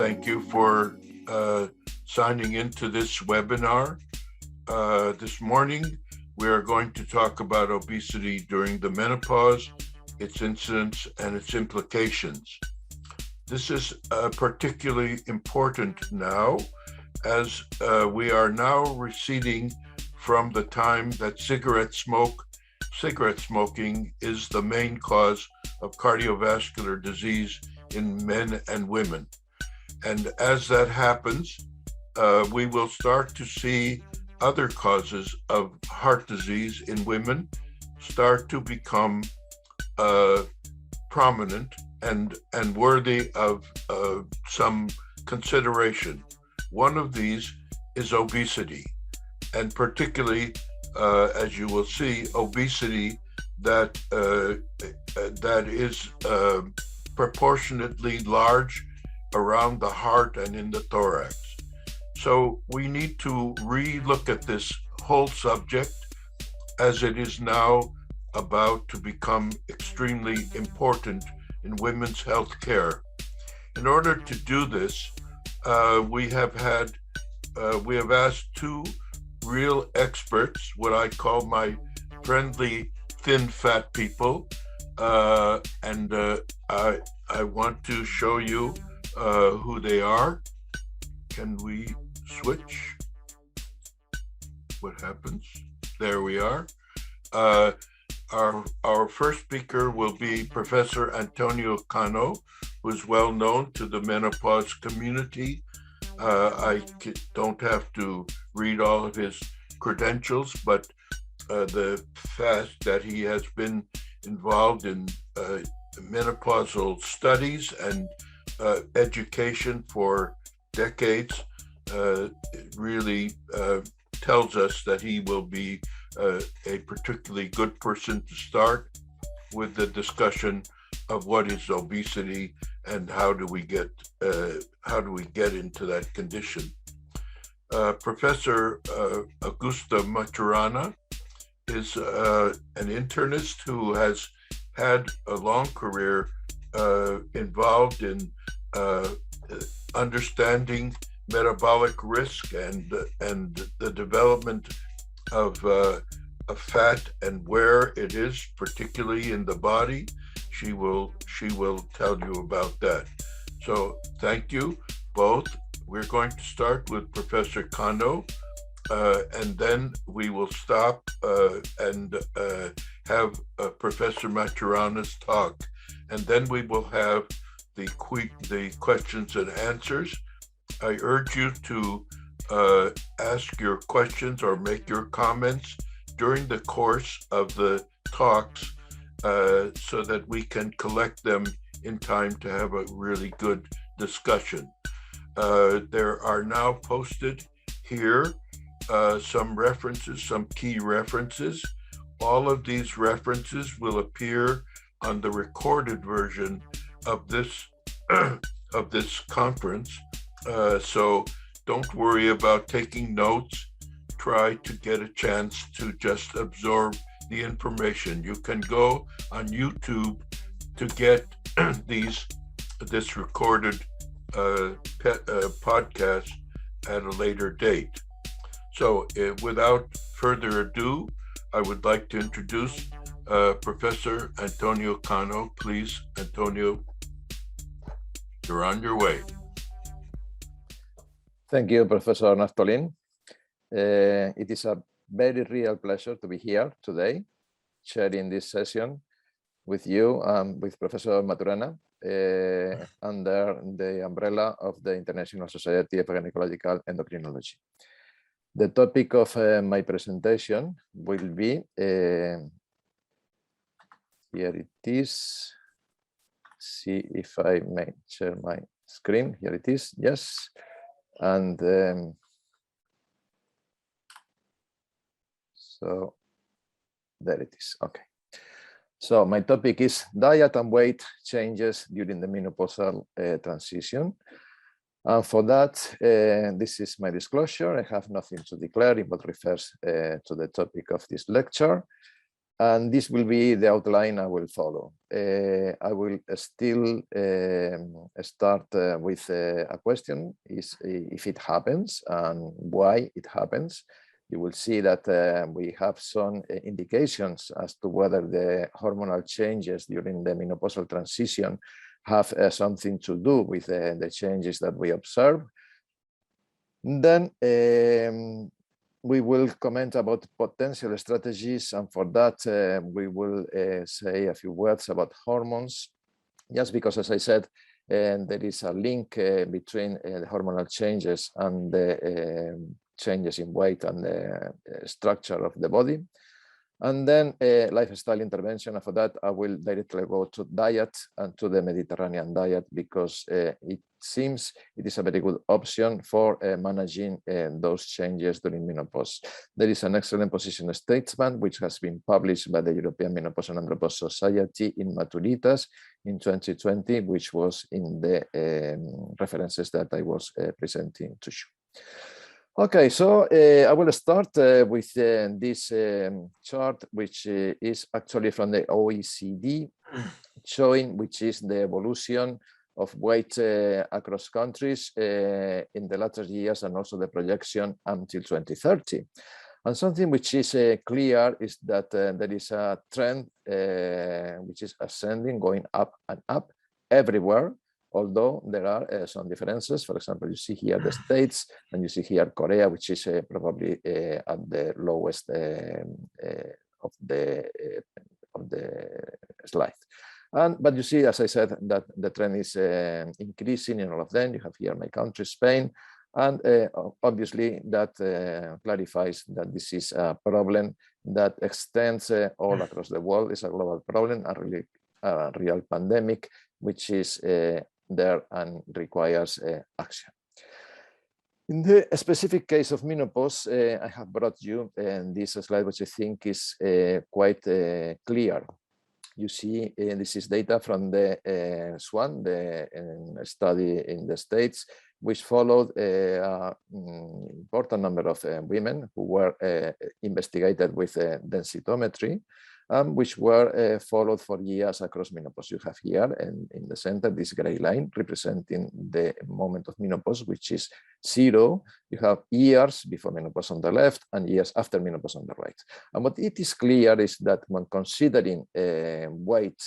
thank you for signing into this webinar. This morning, we are going to talk about obesity during the menopause, its incidence, and its implications. This is particularly important now, as we are now receding from the time that cigarette smoking is the main cause of cardiovascular disease in men and women. And as that happens, we will start to see other causes of heart disease in women start to become prominent and worthy of some consideration. One of these is obesity, and particularly, as you will see, obesity that is proportionately large around the heart and in the thorax. So we need to re-look at this whole subject, as it is now about to become extremely important in women's health care. In order to do this, we have asked two real experts, what I call my friendly thin fat people, and I want to show you who they are. Can we switch? What happens? There we are. Our first speaker will be Professor Antonio Cano, who is well known to the menopause community. I don't have to read all of his credentials, but the fact that he has been involved in menopausal studies and education for decades really tells us that he will be a particularly good person to start with the discussion of what is obesity and how do we get into that condition. Professor Augusta Maturana is an internist who has had a long career involved in understanding metabolic risk and the development of fat and where it is, particularly in the body. She will tell you about that. So thank you both. We're going to start with Professor Cano, and then we will stop and have Professor Maturana's talk, and then we will have the questions and answers. I urge you to ask your questions or make your comments during the course of the talks so that we can collect them in time to have a really good discussion. There are now posted here some references, some key references. All of these references will appear on the recorded version of this of this conference. So don't worry about taking notes. Try to get a chance to just absorb the information. You can go on YouTube to get this recorded podcast at a later date. So without further ado, I would like to introduce Professor Antonio Cano. Please, Antonio, you're on your way. Thank you, Professor Naftolin. It is a very real pleasure to be here today, sharing this session with you and with Professor Maturana under the umbrella of the International Society of Gynecological Endocrinology. The topic of my presentation will be, here it is, see if I may share my screen, here it is, yes. And so there it is, okay. So my topic is diet and weight changes during the menopausal transition. And for that, this is my disclosure. I have nothing to declare in what refers to the topic of this lecture. And this will be the outline I will follow. I will still start with a question, is if it happens and why it happens. You will see that we have some indications as to whether the hormonal changes during the menopausal transition have something to do with the changes that we observe. Then we will comment about potential strategies, and for that we will say a few words about hormones, just because, as I said, there is a link between the hormonal changes and the changes in weight and the structure of the body. And then lifestyle intervention. And for that, I will directly go to diet and to the Mediterranean diet, because it seems it is a very good option for managing those changes during menopause. There is an excellent position statement which has been published by the European Menopause and Andropause Society in Maturitas in 2020, which was in the references that I was presenting to you. Okay, so I will start with this chart, which is actually from the OECD, showing which is the evolution of weight across countries in the latter years, and also the projection until 2030. And something which is clear is that there is a trend which is ascending, going up and up everywhere, although there are some differences. For example, you see here the States, and you see here Korea, which is probably at the lowest of the slide. But you see, as I said, that the trend is increasing in all of them. You have here my country, Spain, and obviously that clarifies that this is a problem that extends all across the world. It's a global problem, a real pandemic, which is there and requires action. In the specific case of menopause, I have brought you this slide, which I think is quite clear. You see, this is data from the SWAN, the study in the States, which followed an important number of women who were investigated with densitometry, which were followed for years across menopause. You have here, and in the center, this gray line representing the moment of menopause, which is 0. You have years before menopause on the left and years after menopause on the right. And what it is clear is that when considering weight,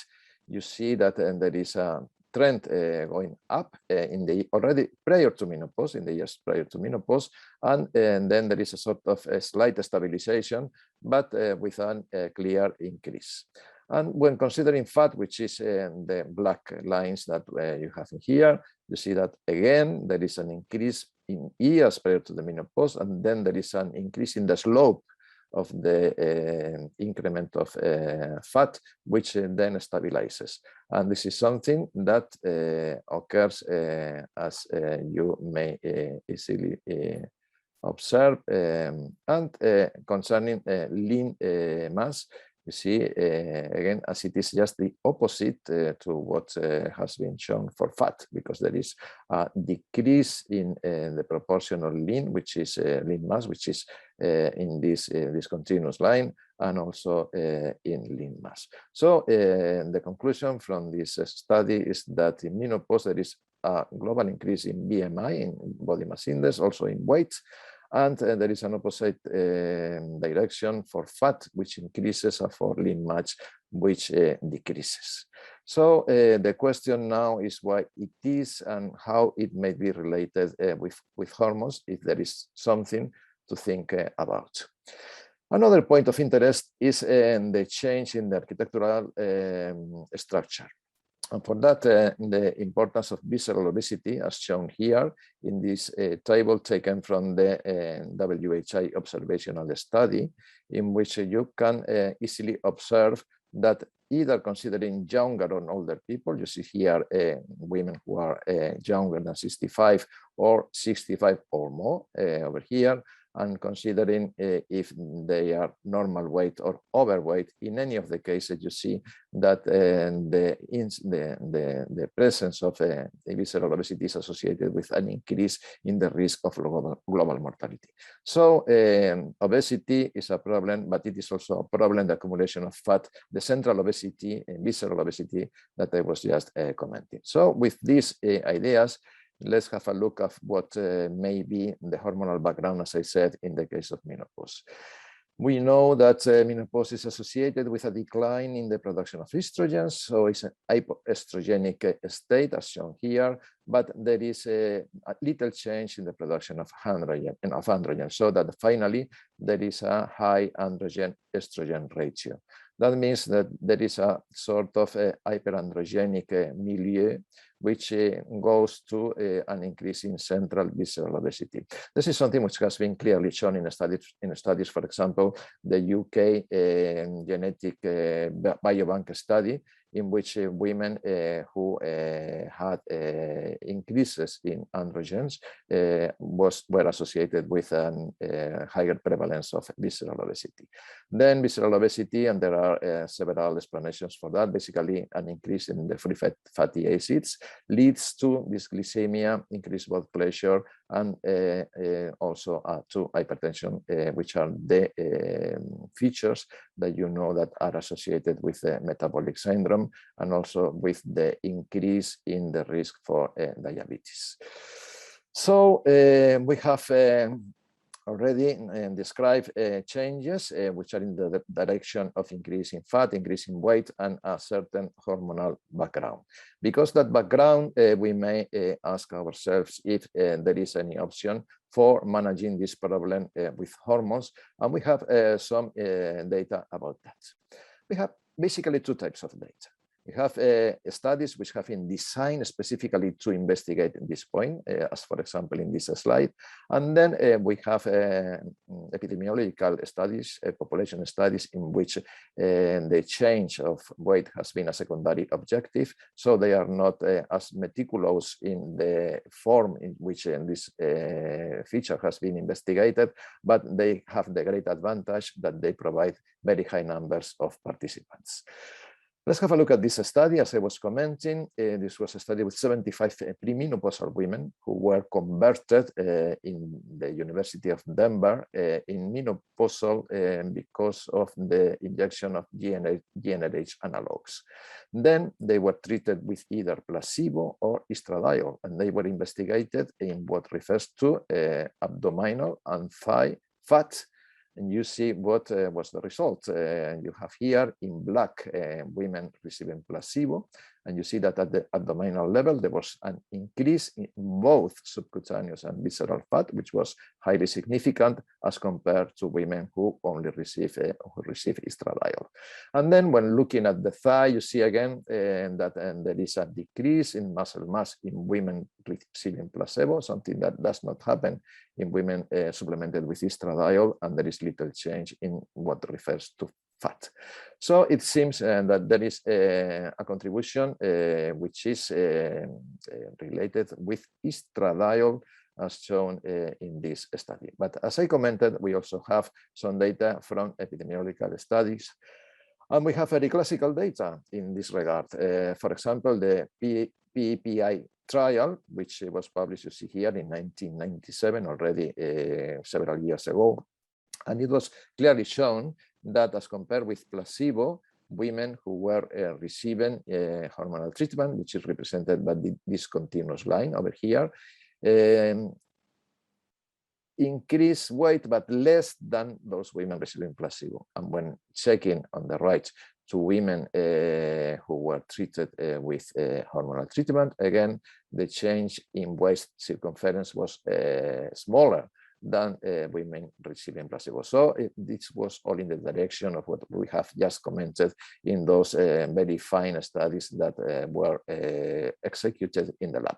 you see that there is a trend going up in the already prior to menopause, in the years prior to menopause, and then there is a sort of a slight stabilization, but with a clear increase. And when considering fat, which is the black lines that you have in here, you see that again there is an increase in years prior to the menopause, and then there is an increase in the slope of the increment of fat, which then stabilizes. And this is something that occurs, as you may easily observe. And concerning lean mass, you see, again, as it is just the opposite to what has been shown for fat, because there is a decrease in the proportion of lean, which is lean mass, which is in this continuous line, and also in lean mass. So the conclusion from this study is that in menopause there is a global increase in BMI, in body mass index, also in weight, and there is an opposite direction for fat, which increases, and for lean mass, which decreases. So the question now is why it is and how it may be related with hormones, if there is something to think about. Another point of interest is the change in the architectural structure. And for that, the importance of visceral obesity, as shown here in this table taken from the WHI observational study, in which you can easily observe that either considering younger or older people, you see here women who are younger than 65 or 65 or more over here, and considering if they are normal weight or overweight. In any of the cases, you see that the presence of visceral obesity is associated with an increase in the risk of global mortality. So obesity is a problem, but it is also a problem, the accumulation of fat, the central obesity, visceral obesity that I was just commenting. So with these ideas, let's have a look at what may be the hormonal background, as I said, in the case of menopause. We know that menopause is associated with a decline in the production of estrogen, so it's an hypoestrogenic state, as shown here, but there is a little change in the production of androgen, so that finally there is a high androgen-estrogen ratio. That means that there is a sort of a hyperandrogenic milieu, which goes to an increase in central visceral obesity. This is something which has been clearly shown in studies, for example, the UK genetic biobank study, in which women who had increases in androgens were associated with a higher prevalence of visceral obesity. Then visceral obesity, and there are several explanations for that. Basically, an increase in the free fatty acids leads to dysglycemia, increased blood pressure, and also to hypertension, which are the features that you know that are associated with metabolic syndrome and also with the increase in the risk for diabetes. So we have already described changes which are in the direction of increasing fat, increasing weight, and a certain hormonal background. Because that background, we may ask ourselves if there is any option for managing this problem with hormones, and we have some data about that. We have basically two types of data. We have studies which have been designed specifically to investigate this point, as for example in this slide. And then we have epidemiological studies, population studies in which the change of weight has been a secondary objective. So they are not as meticulous in the form in which this feature has been investigated, but they have the great advantage that they provide very high numbers of participants. Let's have a look at this study. As I was commenting, this was a study with 75 premenopausal women who were converted in the University of Denver in menopausal because of the injection of GnRH analogs. Then they were treated with either placebo or estradiol, and they were investigated in what refers to abdominal and thigh fat. And you see what was the result. You have here in black women receiving placebo, and you see that at the abdominal level there was an increase in both subcutaneous and visceral fat, which was highly significant as compared to women who only receive estradiol. And then when looking at the thigh, you see again that there is a decrease in muscle mass in women receiving placebo, something that does not happen in women supplemented with estradiol, and there is little change in what refers to fat. So it seems that there is a contribution which is related with estradiol, as shown in this study. But as I commented, we also have some data from epidemiological studies, and we have very classical data in this regard. For example, the PEPI trial, which was published, you see here, in 1997, already several years ago. And it was clearly shown that as compared with placebo, women who were receiving hormonal treatment, which is represented by this continuous line over here, increased weight, but less than those women receiving placebo. And when checking on the right to women who were treated with hormonal treatment, again, the change in waist circumference was smaller than women receiving placebo. So this was all in the direction of what we have just commented in those very fine studies that were executed in the lab.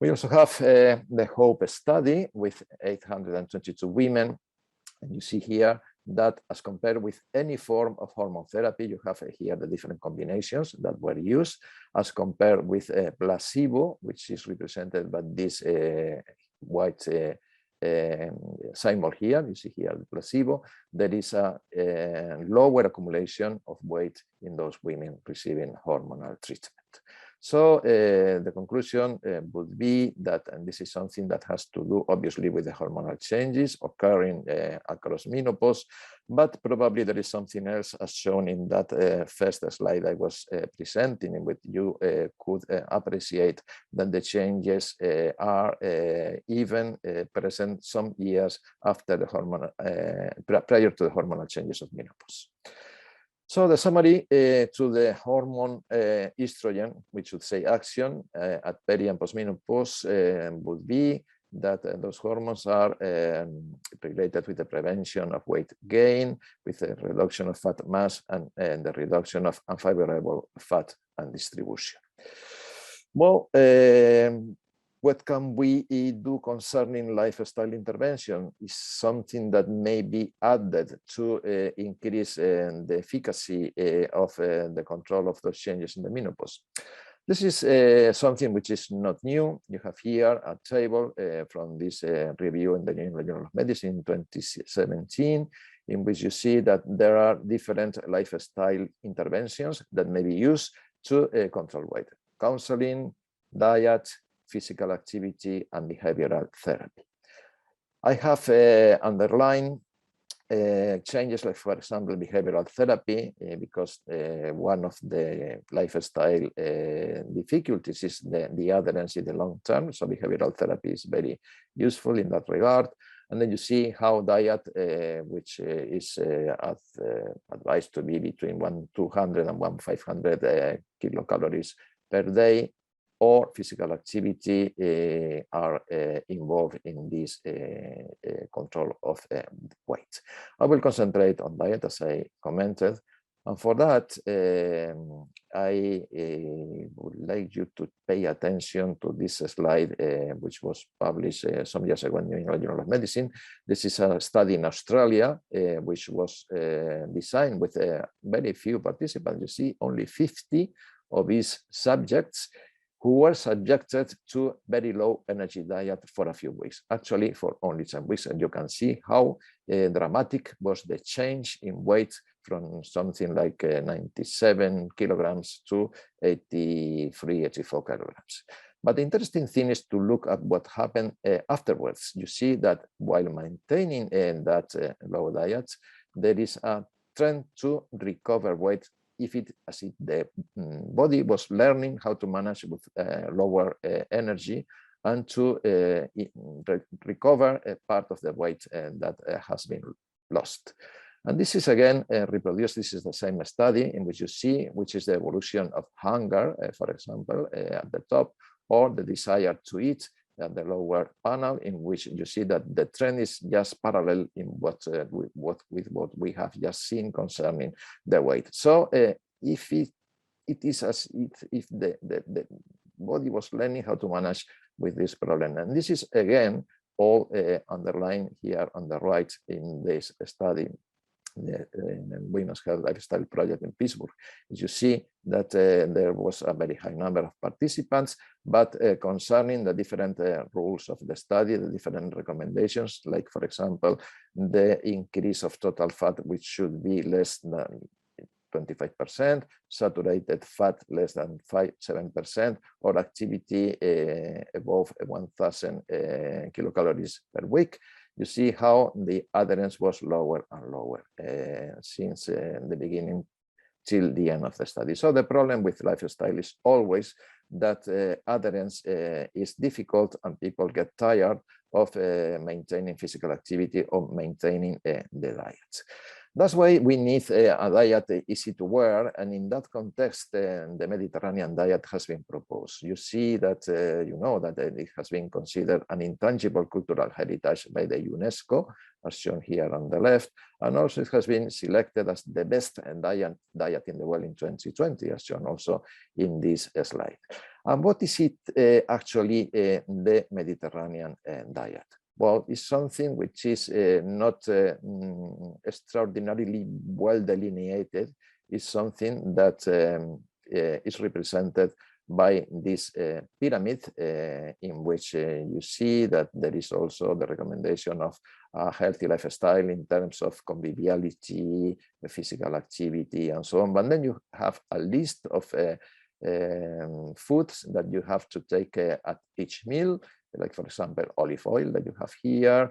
We also have the HOPE study with 822 women, and you see here that as compared with any form of hormone therapy, you have here the different combinations that were used as compared with placebo, which is represented by this white symbol here, you see here the placebo, there is a lower accumulation of weight in those women receiving hormonal treatment. So the conclusion would be that, and this is something that has to do obviously with the hormonal changes occurring across menopause, but probably there is something else as shown in that first slide I was presenting, in which you could appreciate that the changes are even present some years after the hormonal, prior to the hormonal changes of menopause. So the summary to the hormone estrogen, which should say action at peri and postmenopause, would be that those hormones are related with the prevention of weight gain, with the reduction of fat mass, and the reduction of unfavorable fat and distribution. Well, what can we do concerning lifestyle intervention is something that may be added to increase the efficacy of the control of those changes in the menopause. This is something which is not new. You have here a table from this review in the New England Journal of Medicine in 2017, in which you see that there are different lifestyle interventions that may be used to control weight: counseling, diet, physical activity, and behavioral therapy. I have underlined changes like, for example, behavioral therapy, because one of the lifestyle difficulties is the adherence in the long term. So behavioral therapy is very useful in that regard. And then you see how diet, which is advised to be between 1,200 and 1,500 kilocalories per day, or physical activity are involved in this control of weight. I will concentrate on diet, as I commented. And for that, I would like you to pay attention to this slide, which was published some years ago in the New England Journal of Medicine. This is a study in Australia, which was designed with very few participants. You see, only 50 of these subjects who were subjected to very low energy diet for a few weeks, actually for only 10 weeks. And you can see how dramatic was the change in weight from something like 97 kilograms to 83, 84 kilograms. But the interesting thing is to look at what happened afterwards. You see that while maintaining that low diet, there is a trend to recover weight as if the body was learning how to manage with lower energy and to recover a part of the weight that has been lost. And this is again reproduced. This is the same study in which you see which is the evolution of hunger, for example, at the top, or the desire to eat at the lower panel, in which you see that the trend is just parallel in with what we have just seen concerning the weight. So if it is as if the body was learning how to manage with this problem, and this is again all underlined here on the right in this study, the Women's Health Lifestyle Project in Pittsburgh. As you see that there was a very high number of participants, but concerning the different rules of the study, the different recommendations, like for example, the increase of total fat, which should be less than 25%, saturated fat less than 7%, or activity above 1,000 kilocalories per week. You see how the adherence was lower and lower since the beginning till the end of the study. So the problem with lifestyle is always that adherence is difficult and people get tired of maintaining physical activity or maintaining the diet. That's why we need a diet easy to wear, and in that context, the Mediterranean diet has been proposed. You see that, you know that it has been considered an intangible cultural heritage by the UNESCO, as shown here on the left, and also it has been selected as the best diet in the world in 2020, as shown also in this slide. And what is it actually, the Mediterranean diet? Well, it's something which is not extraordinarily well delineated. It's something that is represented by this pyramid in which you see that there is also the recommendation of a healthy lifestyle in terms of conviviality, physical activity, and so on. But then you have a list of foods that you have to take at each meal, like for example, olive oil that you have here,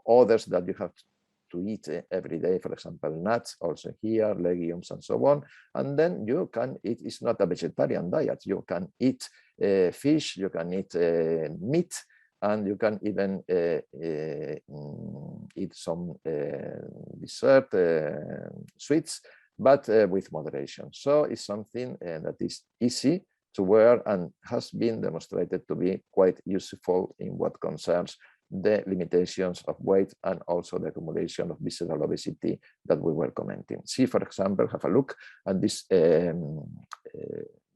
others that you have to eat every day, for example, nuts also here, legumes and so on. And then you can eat, it's not a vegetarian diet, you can eat fish, you can eat meat, and you can even eat some dessert, sweets, but with moderation. So it's something that is easy to wear and has been demonstrated to be quite useful in what concerns the limitations of weight and also the accumulation of visceral obesity that we were commenting. See, for example, have a look at this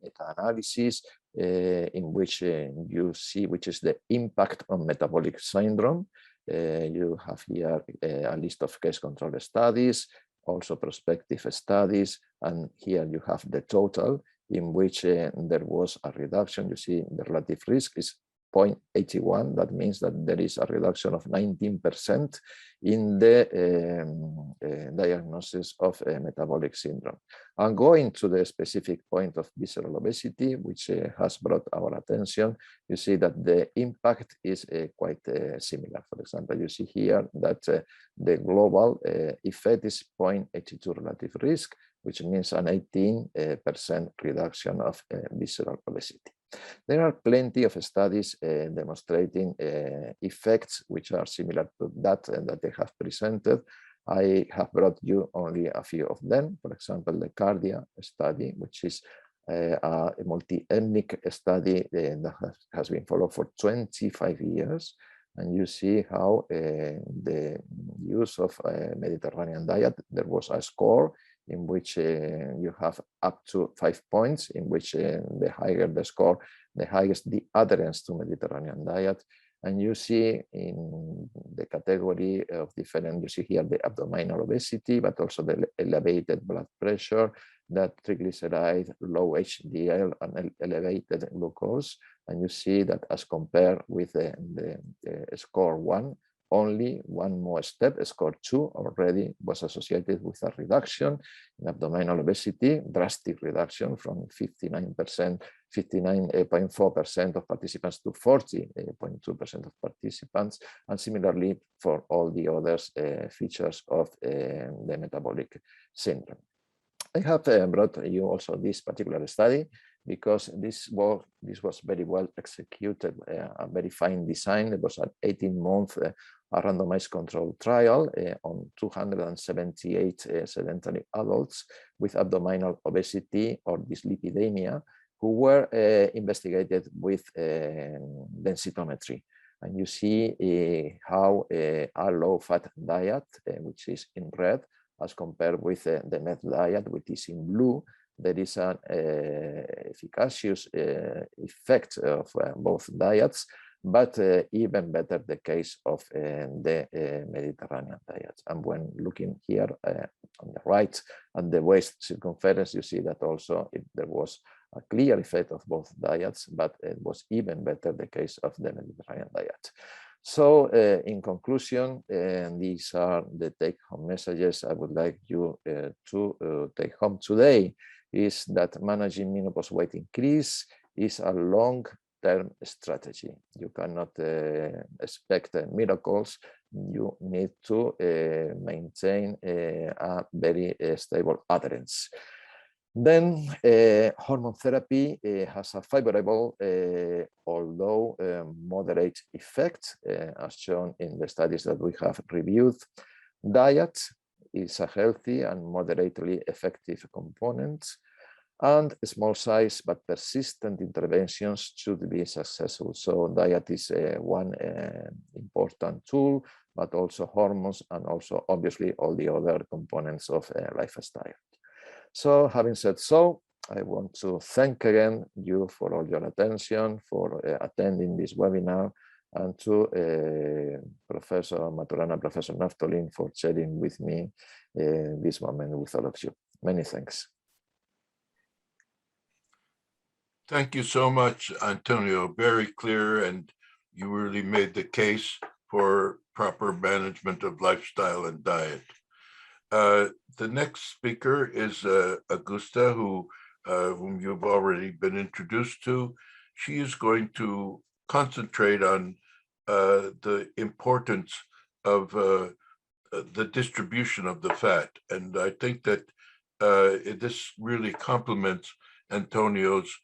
meta-analysis in which you see which is the impact on metabolic syndrome. You have here a list of case control studies, also prospective studies, and here you have the total in which there was a reduction. You see the relative risk is 0.81. That means that there is a reduction of 19% in the diagnosis of metabolic syndrome. And going to the specific point of visceral obesity, which has brought our attention, you see that the impact is quite similar. For example, you see here that the global effect is 0.82 relative risk, which means an 18% reduction of visceral obesity. There are plenty of studies demonstrating effects which are similar to that they have presented. I have brought you only a few of them. For example, the Cardia study, which is a multi-ethnic study that has been followed for 25 years. And you see how the use of a Mediterranean diet, there was a score in which you have up to 5 points, in which the higher the score, the highest the adherence to Mediterranean diet. And you see in the category of different, you see here the abdominal obesity, but also the elevated blood pressure, that triglyceride, low HDL, and elevated glucose. And you see that as compared with the score 1, only one more step, score 2 already was associated with a reduction in abdominal obesity, drastic reduction from 59.4% of participants to 40.2% of participants, and similarly for all the other features of the metabolic syndrome. I have brought you also this particular study because this was very well executed, a very fine design. It was an 18-month randomized controlled trial on 278 sedentary adults with abdominal obesity or dyslipidemia who were investigated with densitometry. And you see how a low-fat diet, which is in red, as compared with the MET diet, which is in blue, there is an efficacious effect of both diets, but even better the case of the Mediterranean diet. And when looking here on the right at the waist circumference, you see that also there was a clear effect of both diets, but it was even better the case of the Mediterranean diet. So in conclusion, these are the take-home messages I would like you to take home today, is that managing menopause weight increase is a long-term strategy. You cannot expect miracles. You need to maintain a very stable adherence. Then hormone therapy has a favorable, although moderate effect, as shown in the studies that we have reviewed. Diet is a healthy and moderately effective component, and small size but persistent interventions should be successful. So diet is one important tool, but also hormones and also obviously all the other components of lifestyle. So having said so, I want to thank again you for all your attention, for attending this webinar, and to Professor Maturana, Professor Naftolin for sharing with me this moment with all of you. Many thanks. Thank you so much, Antonio. Very clear, and you really made the case for proper management of lifestyle and diet. The next speaker is Augusta, whom you've already been introduced to. She is going to concentrate on the importance of the distribution of the fat. And I think that this really complements Antonio's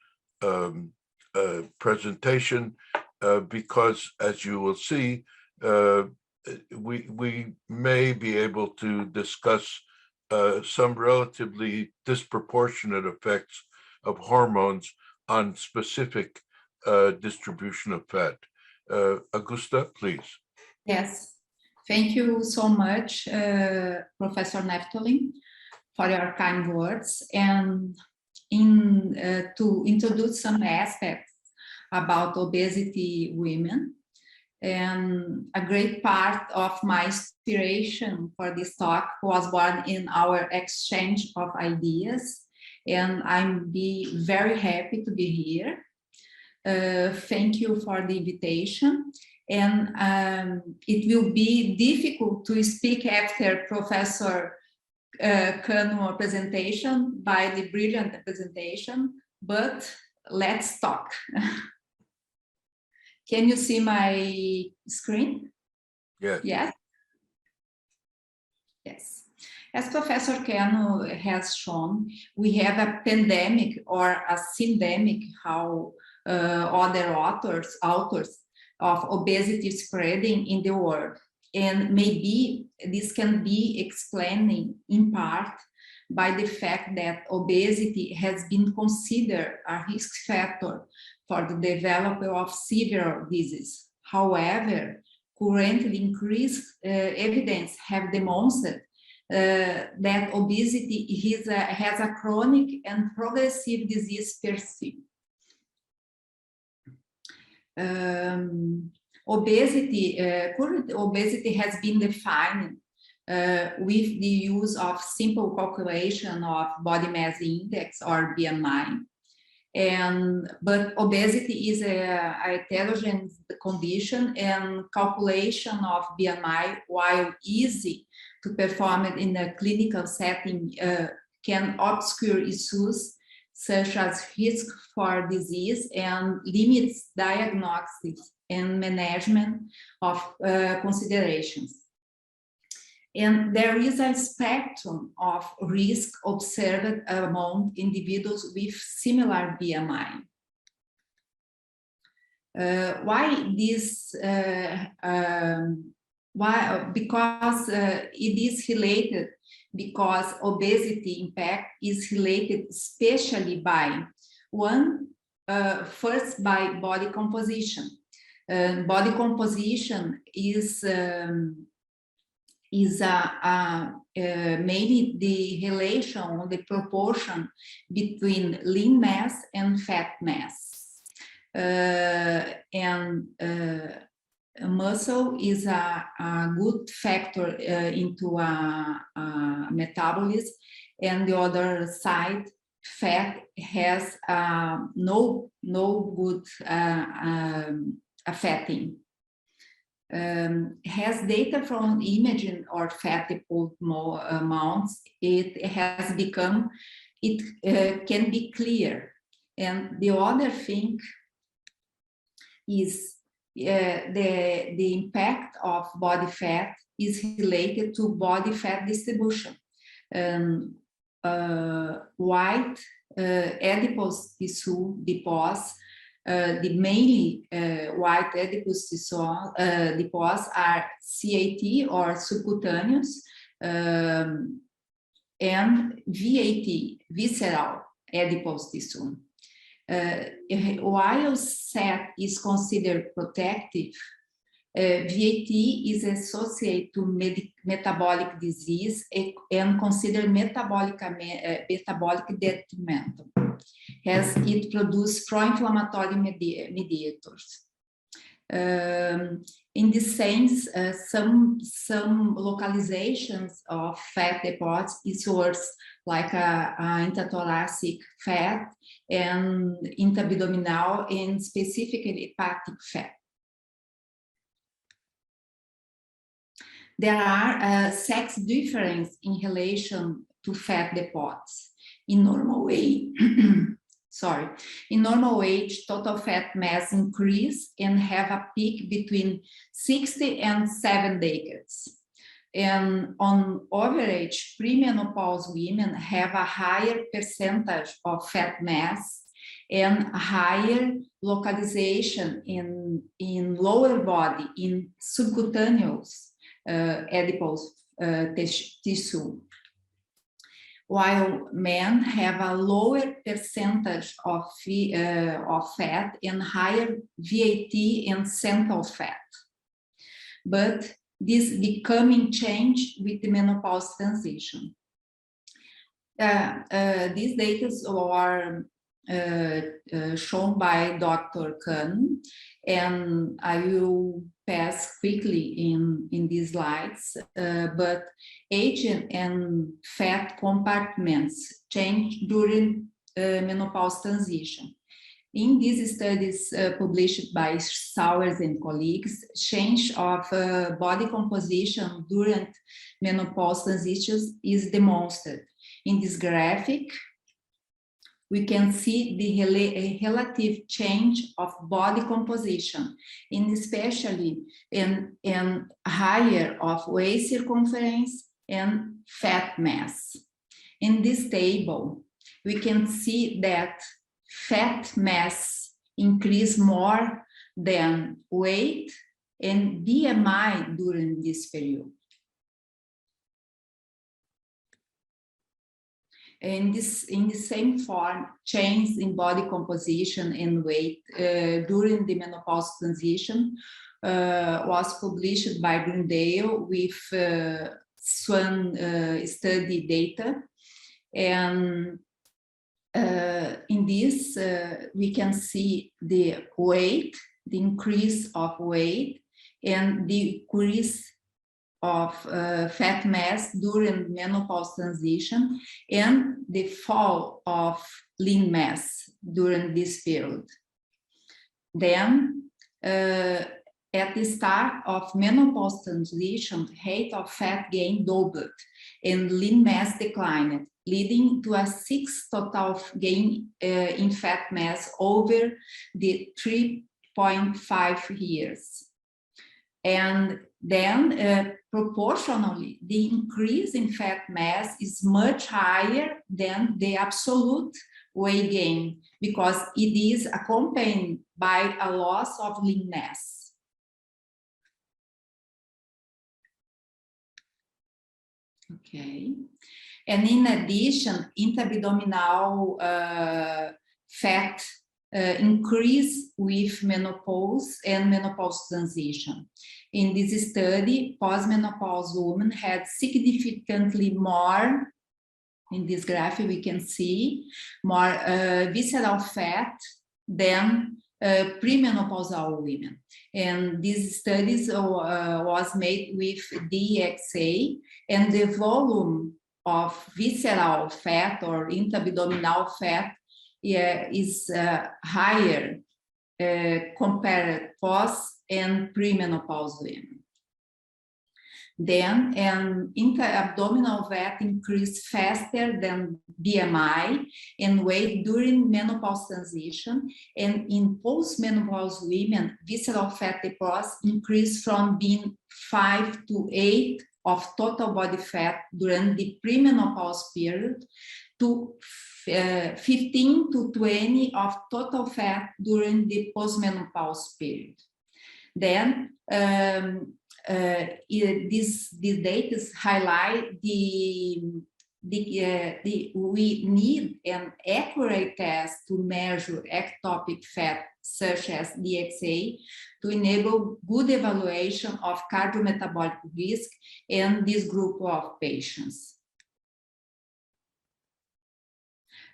presentation because, as you will see, we may be able to discuss some relatively disproportionate effects of hormones on specific distribution of fat. Augusta, please. Yes, thank you so much, Professor Neftolin, for your kind words. And to introduce some aspects about obesity women. And a great part of my inspiration for this talk was born in our exchange of ideas. And I'm very happy to be here. Thank you for the invitation. And it will be difficult to speak after Professor Cano presentation by the brilliant presentation, but let's talk. Can you see my screen? Yes. Yes. Yes. As Professor Cano has shown, we have a pandemic or a syndemic, how other authors of obesity spreading in the world. And maybe this can be explained in part by the fact that obesity has been considered a risk factor for the development of several diseases. However, currently increased evidence have demonstrated that obesity has a chronic and progressive disease per se. Current obesity has been defined with the use of simple calculation of body mass index or BMI. But obesity is a heterogeneous condition, and calculation of BMI, while easy to perform it in a clinical setting, can obscure issues such as risk for disease and limits diagnosis and management of considerations. And there is a spectrum of risk observed among individuals with similar BMI. Why this? Why? Because it is related, because obesity impact is related especially by first by body composition. Body composition is mainly the relation, the proportion between lean mass and fat mass. Muscle is a good factor into metabolism, and the other side, fat has no good fatting. Has data from imaging or fat deposit amounts, it has become, it can be clear. And the other thing is the impact of body fat is related to body fat distribution. White adipose tissue deposits, the mainly white adipose deposits are CAT or subcutaneous, and VAT, visceral adipose tissue. While SAT is considered protective, VAT is associated to metabolic disease and considered metabolic detrimental, as it produces pro-inflammatory mediators. In this sense, some localizations of fat deposits is worse, like intrathoracic fat and intra-abdominal and specifically hepatic fat. There are sex difference in relation to fat deposits. In normal age, in normal age, total fat mass increase and have a peak between 60 and 7 decades. And on average, premenopause women have a higher percentage of fat mass and higher localization in lower body, in subcutaneous adipose tissue, while men have a lower percentage of fat and higher VAT and central fat. But this becoming change with the menopause transition. These data are shown by Dr. Cano, and I will pass quickly in these slides, but age and fat compartments change during menopause transition. In these studies published by Sowers and colleagues, change of body composition during menopause transitions is demonstrated. In this graphic, we can see the relative change of body composition, and especially in higher of waist circumference and fat mass. In this table, we can see that fat mass increase more than weight and BMI during this period. In the same form, change in body composition and weight during the menopause transition was published by Grindale with Swan study data. And in this, we can see the weight, the increase of weight, and the decrease of fat mass during menopause transition, and the fall of lean mass during this period. Then, at the start of menopause transition, rate of fat gain doubled and lean mass declined, leading to a 6 total gain in fat mass over the 3.5 years. And then proportionally, the increase in fat mass is much higher than the absolute weight gain, because it is accompanied by a loss of lean mass. Okay. And in addition, intra-abdominal fat increase with menopause and menopause transition. In this study, postmenopause women had significantly more, in this graph we can see, more visceral fat than premenopausal women. And these studies was made with DXA, and the volume of visceral fat or intra-abdominal fat is higher compared post and premenopause women. Then, intra-abdominal fat increased faster than BMI and weight during menopause transition, and in post-menopause women, visceral fat deposits increased from being 5 to 8 of total body fat during the premenopause period to 15 to 20 of total fat during the postmenopause period. Then these data highlight we need an accurate test to measure ectopic fat, such as DXA, to enable good evaluation of cardiometabolic risk in this group of patients.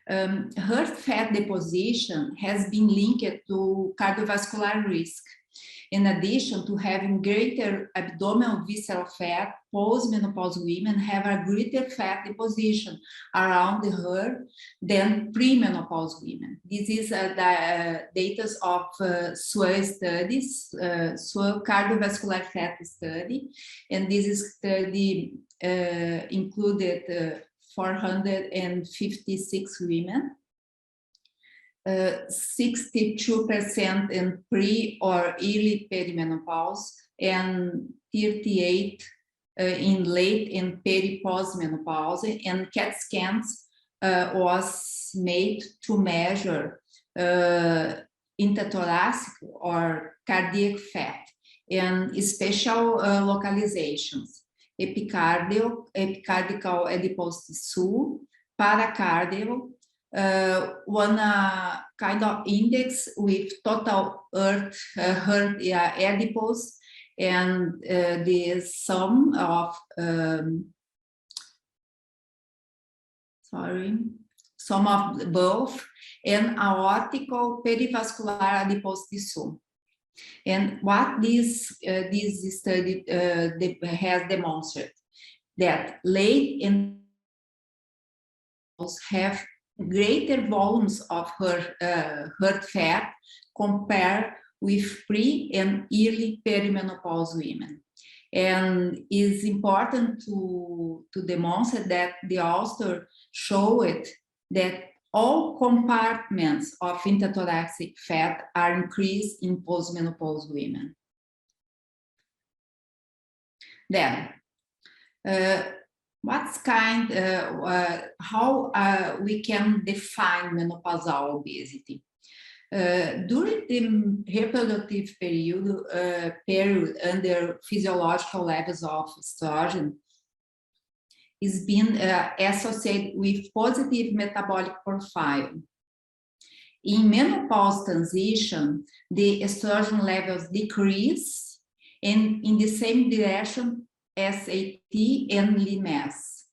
Heart fat deposition has been linked to cardiovascular risk. In addition to having greater abdominal visceral fat, postmenopause women have a greater fat deposition around the hair than premenopause women. This is the data of SWA studies, SWA cardiovascular fat study, and this study included 456 women. 62% in pre or early perimenopause, and 38 in late and peri-postmenopause, and CAT scans was made to measure intrathoracic or cardiac fat and special localizations: epicardial adipose tissue, paracardial, one kind of index with total heart adipose, and the sum of both, and aortical perivascular adipose tissue. And what this study has demonstrated, that late and have greater volumes of heart fat compared with pre and early perimenopause women. And it's important to demonstrate that the author showed that all compartments of intrathoracic fat are increased in postmenopause women. Then, how we can define menopausal obesity? During the reproductive period under physiological levels of estrogen is being associated with positive metabolic profile. In menopause transition, the estrogen levels decrease, and in the same direction SAT and lean mass,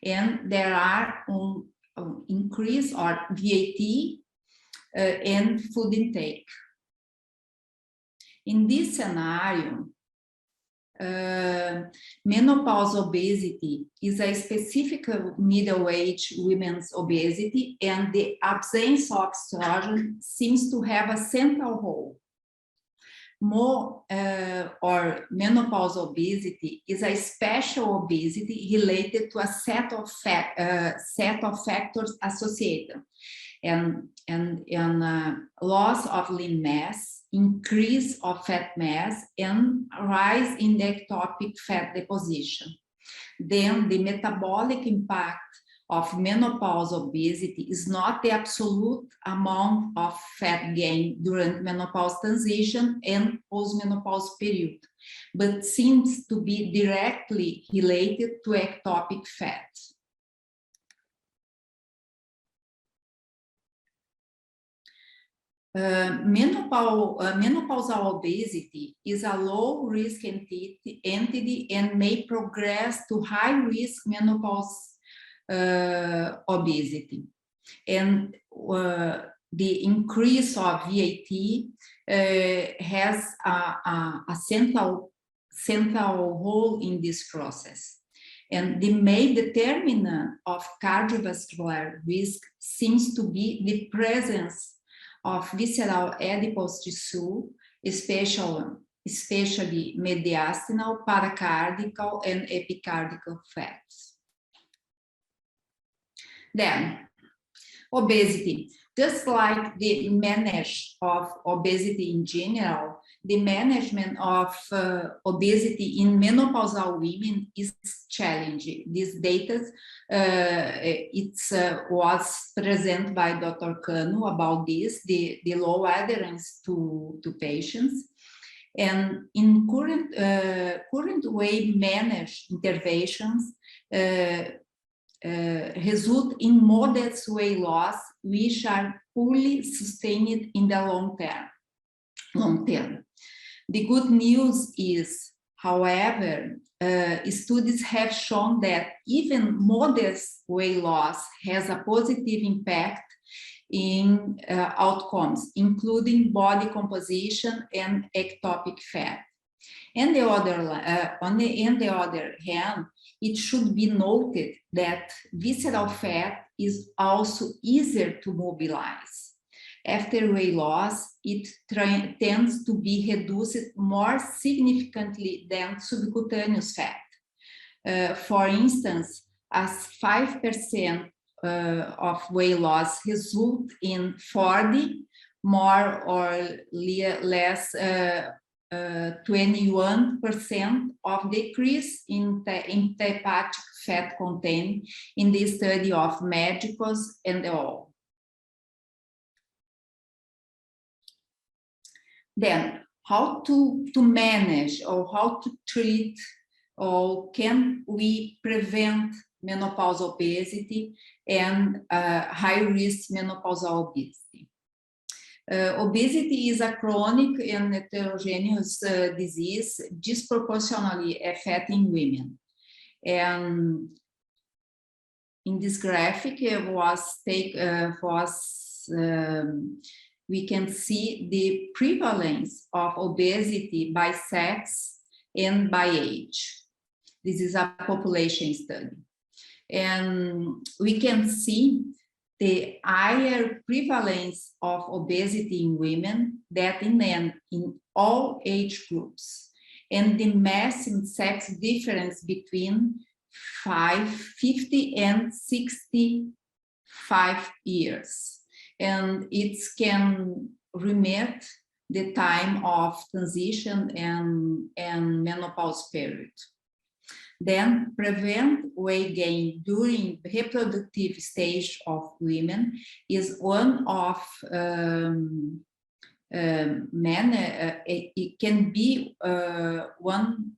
and there are increase or VAT and food intake. In this scenario, menopause obesity is a specific middle-aged women's obesity, and the absence of estrogen seems to have a central role. Or menopause obesity is a special obesity related to a set of factors associated, and loss of lean mass, increase of fat mass, and rise in the ectopic fat deposition. Then the metabolic impact of menopause obesity is not the absolute amount of fat gain during menopause transition and postmenopause period, but seems to be directly related to ectopic fat. Menopausal obesity is a low-risk entity and may progress to high-risk menopause obesity. And the increase of VAT has a central role in this process. And the main determinant of cardiovascular risk seems to be the presence of visceral adipose tissue, especially mediastinal, paracardial, and epicardial fats. Then, obesity. Just like the management of obesity in general, the management of obesity in menopausal women is challenging. This data was presented by Dr. Cano about this, the low adherence to patients. And in current way managed interventions result in modest weight loss, which are poorly sustained in the long term. The good news is, however, studies have shown that even modest weight loss has a positive impact in outcomes, including body composition and ectopic fat. On the other hand, it should be noted that visceral fat is also easier to mobilize. After weight loss, it tends to be reduced more significantly than subcutaneous fat. For instance, as 5% of weight loss result in 40, more or less 21% of decrease in hepatic fat content in the study of medicals and all. Then, how to manage or how to treat or can we prevent menopausal obesity and high-risk menopausal obesity? Obesity is a chronic and heterogeneous disease disproportionately affecting women. And in this graphic we can see the prevalence of obesity by sex and by age. This is a population study. And we can see the higher prevalence of obesity in women than in men in all age groups, and the massive sex difference between 50 and 65 years. And it can remit the time of transition and menopause period. Then prevent weight gain during reproductive stage of women is one of it can be one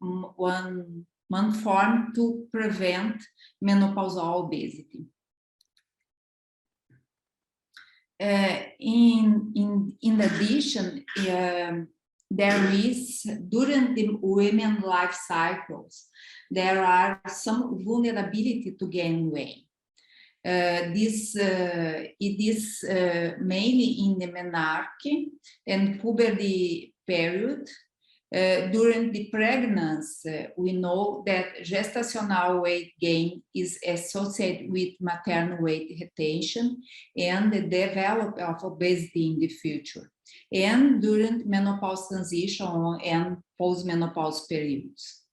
form to prevent menopausal obesity. In addition, there is, during the women's life cycles, there are some vulnerability to gain weight. It is mainly in the menarche and puberty period. During the pregnancy, we know that gestational weight gain is associated with maternal weight retention and the development of obesity in the future, and during menopause transition and postmenopause periods.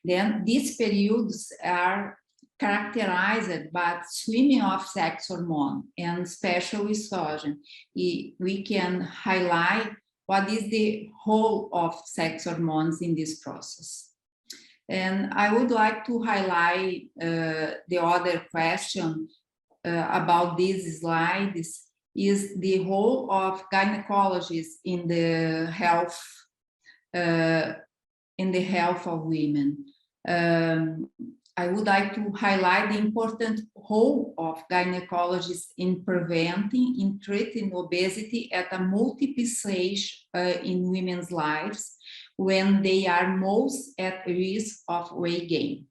Then these periods are characterized by swimming of sex hormone and special estrogen. We can highlight what is the role of sex hormones in this process. And I would like to highlight the other question about these slides is the role of gynecologists in the health of women. I would like to highlight the important role of gynecologists in preventing, in treating obesity at a multiple stage in women's lives when they are most at risk of weight gain.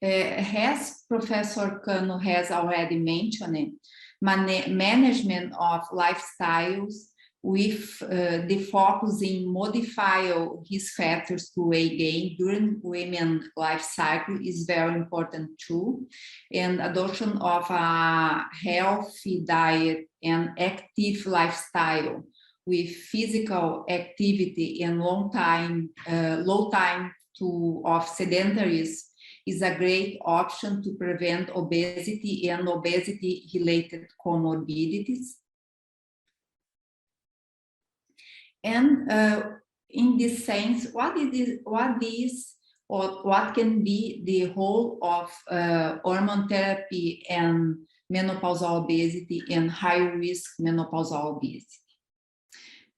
As Professor Cano has already mentioned, management of lifestyles with the focus in modifying risk factors to weight gain during women's life cycle is very important too. And adoption of a healthy diet and active lifestyle with physical activity and low time of sedentarism is a great option to prevent obesity and obesity-related comorbidities. And in this sense, what can be the role of hormone therapy and menopausal obesity and high-risk menopausal obesity?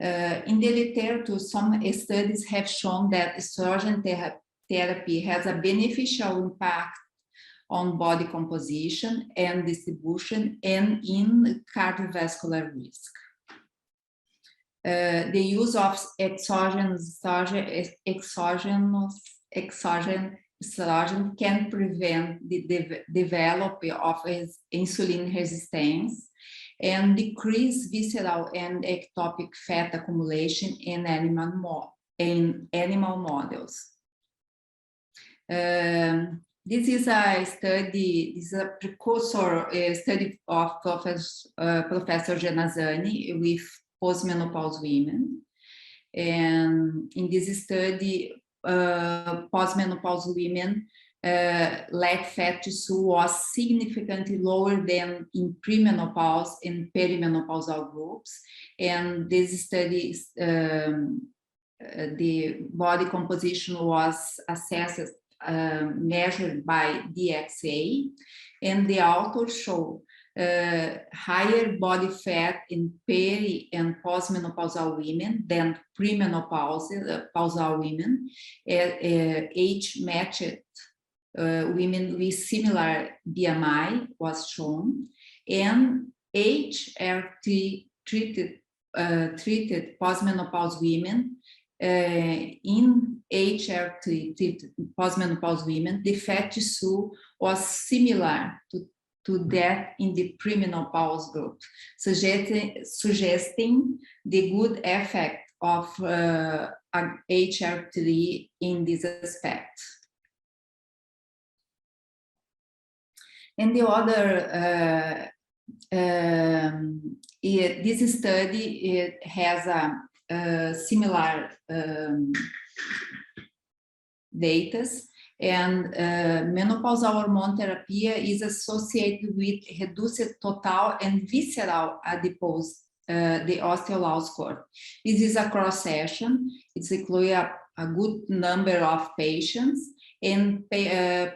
In the literature, some studies have shown that estrogen therapy has a beneficial impact on body composition and distribution and in cardiovascular risk. The use of exogenous estrogen can prevent the development of insulin resistance and decrease visceral and ectopic fat accumulation in animal models. This is a study, this is a precursor study of Professor Genazzani with postmenopause women. And in this study, postmenopause women lack fat tissue was significantly lower than in premenopause and perimenopausal groups. And this study, the body composition was assessed, measured by DXA, and the authors show higher body fat in peri and postmenopausal women than premenopausal women, age-matched women with similar BMI was shown, and HRT-treated postmenopause women. In HRT-treated postmenopause women, the fat tissue was similar to that in the premenopause group, suggesting the good effect of HRT in this aspect. And the other, this study, it has a similar data, and menopausal hormone therapy is associated with reduced total and visceral adipose, the osteolaus score. This is a cross section. It's include a good number of patients, and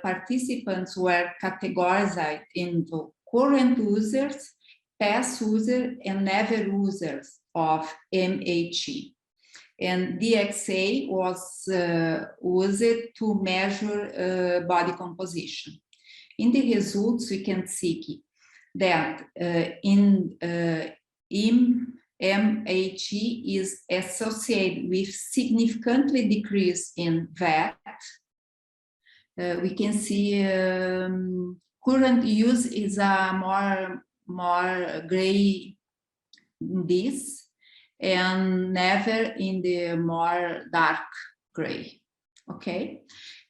participants were categorized into current users, past users, and never users of MHE. And DXA was used to measure body composition. In the results, we can see that in MHE is associated with significantly decrease in VAT. We can see current use is a more gray this, and never in the more dark gray. Okay,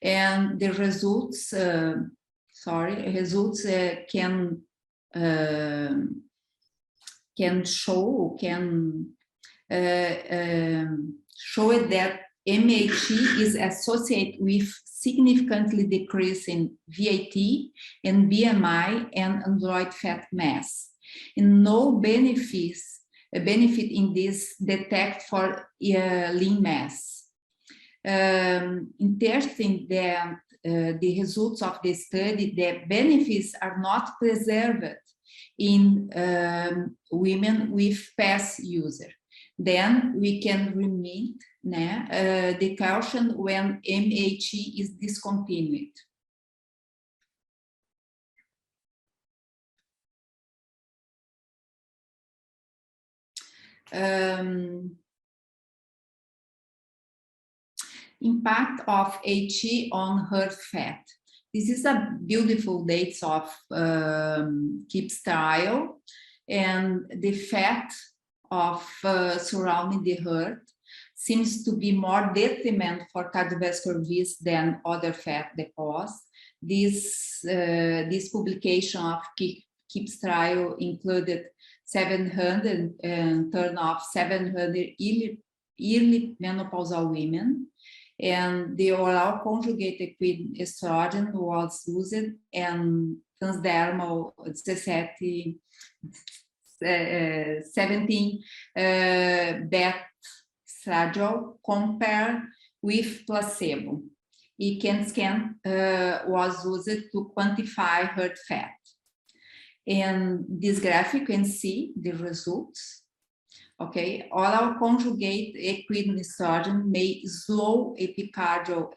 and the results, results can show that MHE is associated with significantly decrease in VAT and BMI and android fat mass, and no benefit in this detect for lean mass. Interesting that the results of the study, the benefits are not preserved in women with past user. Then we can remit the caution when MHE is discontinued. Impact of HE on heart fat. This is a beautiful data of KIPS trial, and the fat of surrounding the heart seems to be more detriment for cardiovascular risk than other fat deposits. This publication of KIPS trial included 700 and turn off 700 early menopausal women, and the oral conjugated with estrogen was used, and transdermal 17 bet schedule compared with placebo. ECAN scan was used to quantify heart fat. And this graph, you can see the results. Okay, oral conjugate equine estrogen may slow epicardial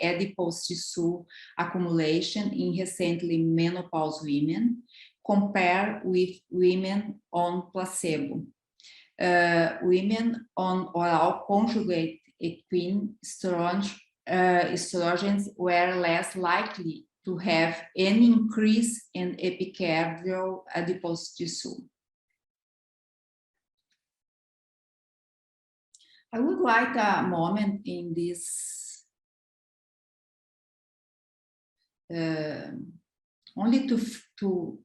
adipose tissue accumulation in recently menopausal women, compared with women on placebo. Women on oral conjugate equine estrogen estrogens were less likely to have any increase in epicardial adipose tissue. I would like a moment in this only to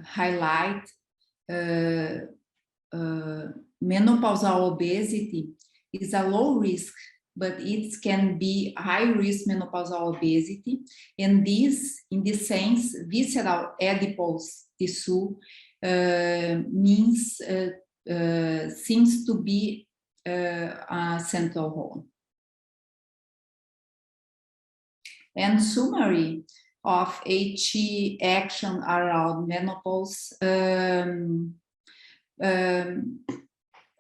highlight menopausal obesity is a low risk, but it can be high risk menopausal obesity. And this, in this sense, visceral adipose tissue seems to be a central role. And summary of HE action around menopause.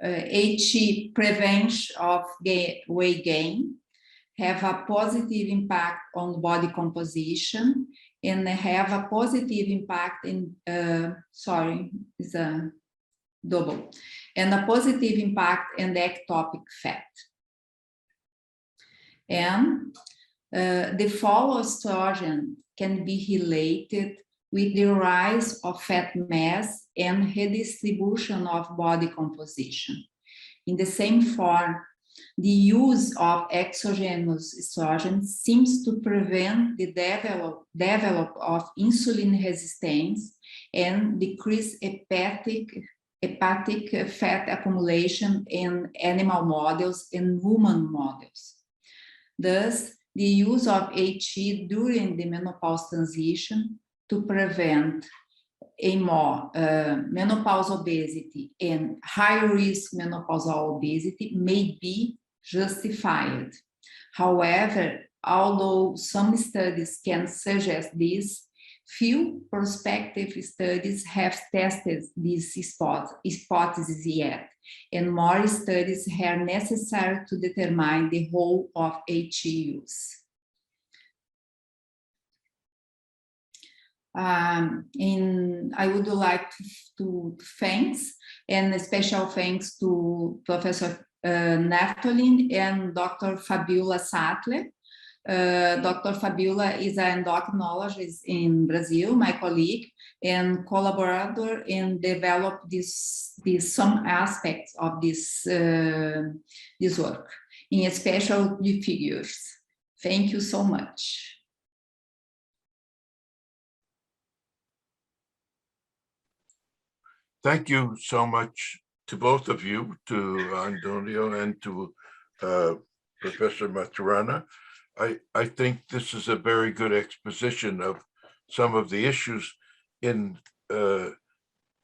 HE prevention of weight gain, have a positive impact on body composition, and have a positive impact in, it's a double, and a positive impact in the ectopic fat. And the fall of estrogen can be related with the rise of fat mass and redistribution of body composition. In the same form, the use of exogenous estrogen seems to prevent the development of insulin resistance and decrease hepatic fat accumulation in animal models and human models. Thus, the use of HE during the menopause transition to prevent a more menopausal obesity and high-risk menopausal obesity may be justified. However, although some studies can suggest this, few prospective studies have tested this hypothesis yet, and more studies are necessary to determine the role of HE use. I would like to thanks, and a special thanks to Professor Naftolin and Dr. Fabiola Sattler. Dr. Fabiola is an endocrinologist in Brazil, my colleague, and collaborator in develop some aspects of this work, in special the figures. Thank you so much. Thank you so much to both of you, to Antonio and to Professor Maturana. I think this is a very good exposition of some of the issues in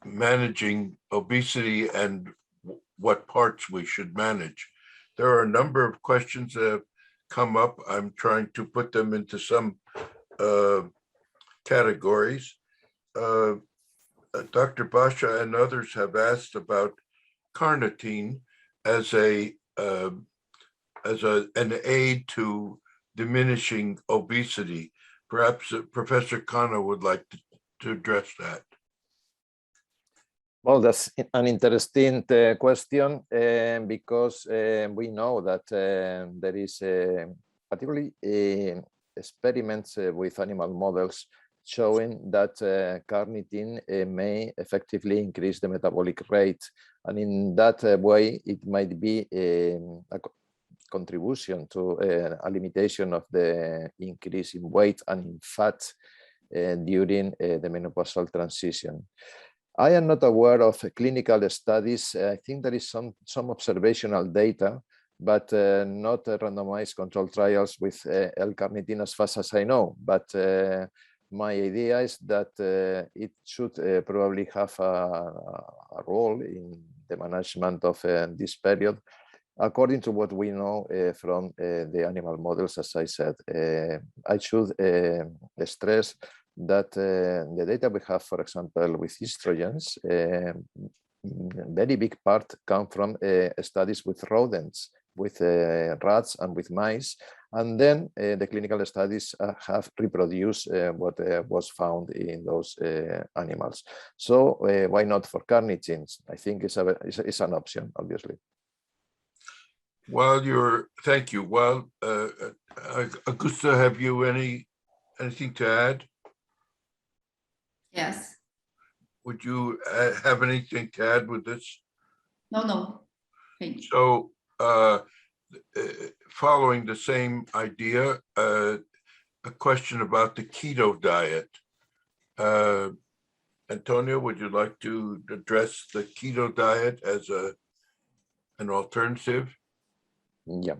managing obesity and what parts we should manage. There are a number of questions that have come up. I'm trying to put them into some categories. Dr. Basha and others have asked about carnitine as an aid to diminishing obesity. Perhaps Professor Cano would like to address that. Well, that's an interesting question because we know that there is particularly experiments with animal models showing that carnitine may effectively increase the metabolic rate. And in that way, it might be a contribution to a limitation of the increase in weight and in fat during the menopausal transition. I am not aware of clinical studies. I think there is some observational data, but not randomized controlled trials with L-carnitine as fast as I know. But my idea is that it should probably have a role in the management of this period, according to what we know from the animal models. As I said, I should stress that the data we have, for example, with estrogens, very big part come from studies with rodents, with rats and with mice, and then the clinical studies have reproduced what was found in those animals. So why not for carnitine? I think it's an option, obviously. Thank you. Well, Augusta, have you anything to add? Yes. Would you have anything to add with this? No. Thank you. So, following the same idea, a question about the keto diet. Antonio, would you like to address the keto diet as an alternative? Yeah.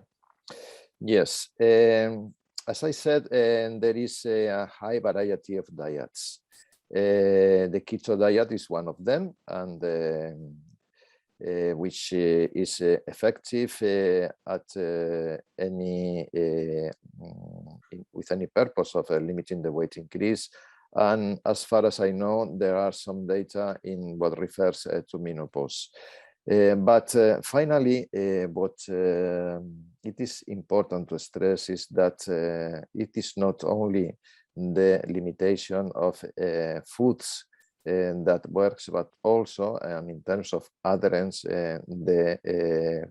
Yes. As I said, there is a high variety of diets. The keto diet is one of them, and which is effective at any with any purpose of limiting the weight increase. And as far as I know, there are some data in what refers to menopause. But finally, what it is important to stress is that it is not only the limitation of foods that works, but also in terms of adherence, the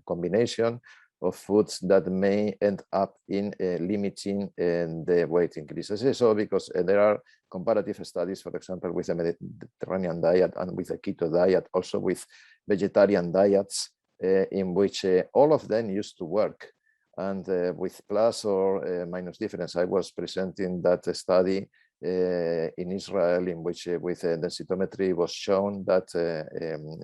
combination of foods that may end up in limiting the weight increases. So because there are comparative studies, for example, with the Mediterranean diet and with the keto diet, also with vegetarian diets, in which all of them used to work. And with plus or minus difference, I was presenting that study in Israel, in which with densitometry was shown that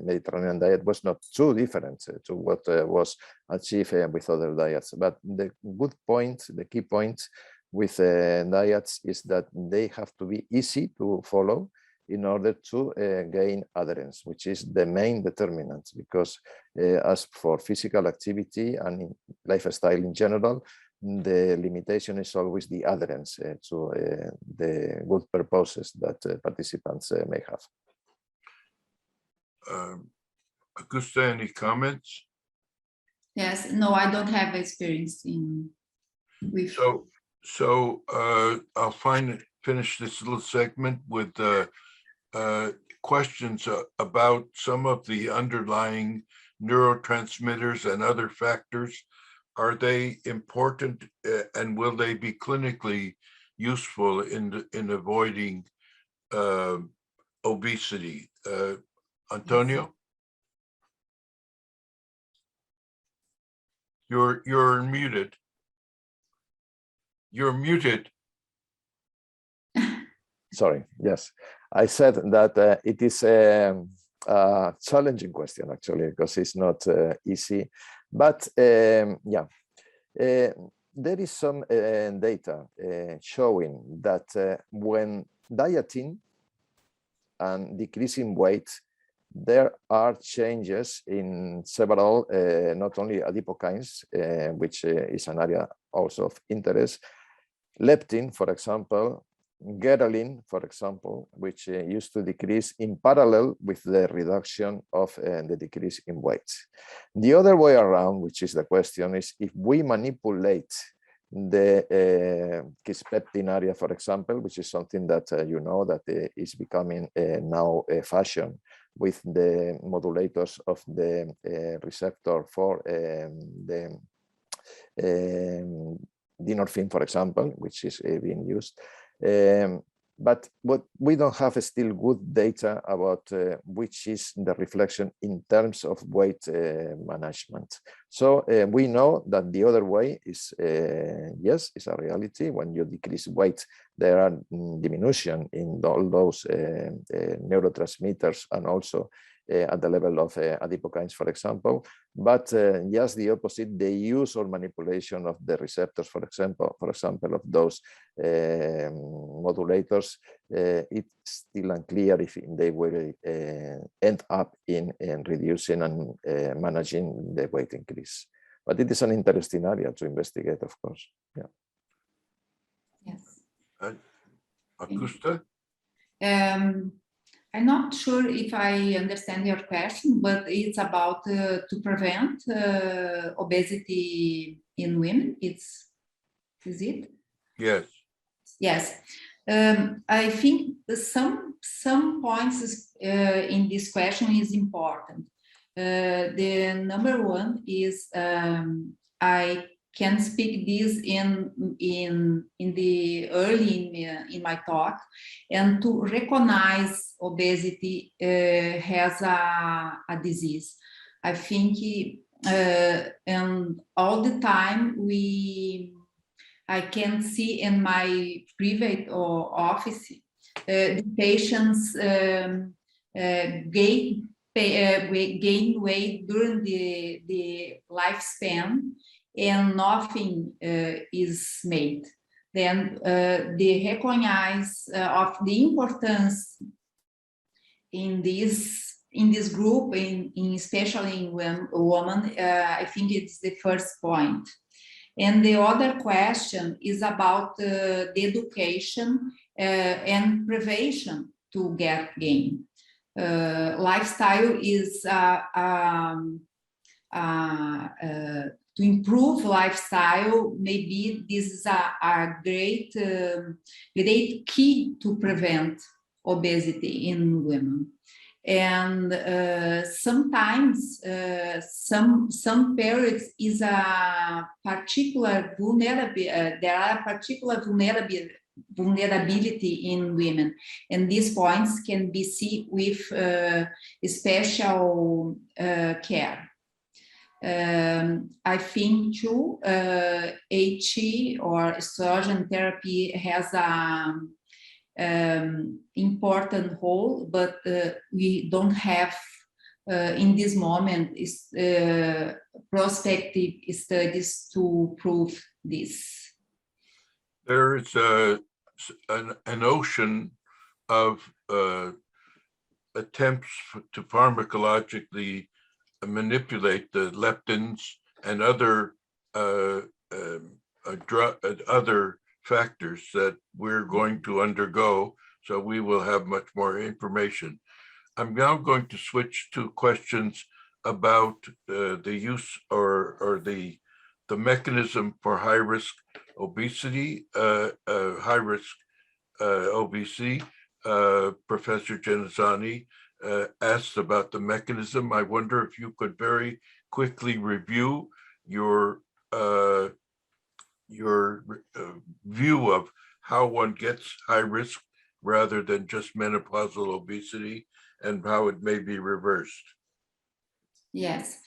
Mediterranean diet was not too different to what was achieved with other diets. But the good point, the key point with diets is that they have to be easy to follow in order to gain adherence, which is the main determinant, because as for physical activity and lifestyle in general, the limitation is always the adherence to the good purposes that participants may have. Augusta, any comments? Yes, no, I don't have experience with. So I'll finish this little segment with questions about some of the underlying neurotransmitters and other factors. Are they important, and will they be clinically useful in avoiding obesity? Antonio, you're muted. You're muted. Sorry. Yes, I said that it is a challenging question, actually, because it's not easy. But yeah, there is some data showing that when dieting and decreasing weight, there are changes in several, not only adipokines, which is an area also of interest, leptin, for example, ghrelin, for example, which used to decrease in parallel with the reduction of the decrease in weight. The other way around, which is the question, is if we manipulate the kisspeptin area, for example, which is something that you know that is becoming now a fashion with the modulators of the receptor for the dynorphin, for example, which is being used. But what we don't have is still good data about which is the reflection in terms of weight management. So we know that the other way is, yes, is a reality. When you decrease weight, there are diminution in all those neurotransmitters and also at the level of adipokines, for example, but just the opposite, the use or manipulation of the receptors, for example, of those modulators, it's still unclear if they will end up in reducing and managing the weight increase. But it is an interesting area to investigate, of course. Yeah. Yes. Augusta? I'm not sure if I understand your question, but it's about to prevent obesity in women. Is it? Yes. Yes. I think some points in this question is important. The number one is I can speak this in the early in my talk, and to recognize obesity has a disease. I think, and all the time I can see in my private or office the patients gain weight during the lifespan, and nothing is made. Then they recognize of the importance in this group, especially in women. I think it's the first point. And the other question is about the education and prevention to get gain. Lifestyle is to improve lifestyle. Maybe this is a great key to prevent obesity in women. And sometimes some periods is a particular vulnerability. There are particular vulnerability in women, and these points can be seen with special care. I think too, HE or estrogen therapy has a important role, but we don't have in this moment prospective studies to prove this. There is an ocean of attempts to pharmacologically manipulate the leptins and other other factors that we're going to undergo, so we will have much more information. I'm now going to switch to questions about the use or the mechanism for high-risk obesity, high-risk obesity. Professor Genazzani asked about the mechanism. I wonder if you could very quickly review your view of how one gets high risk rather than just menopausal obesity, and how it may be reversed. Yes.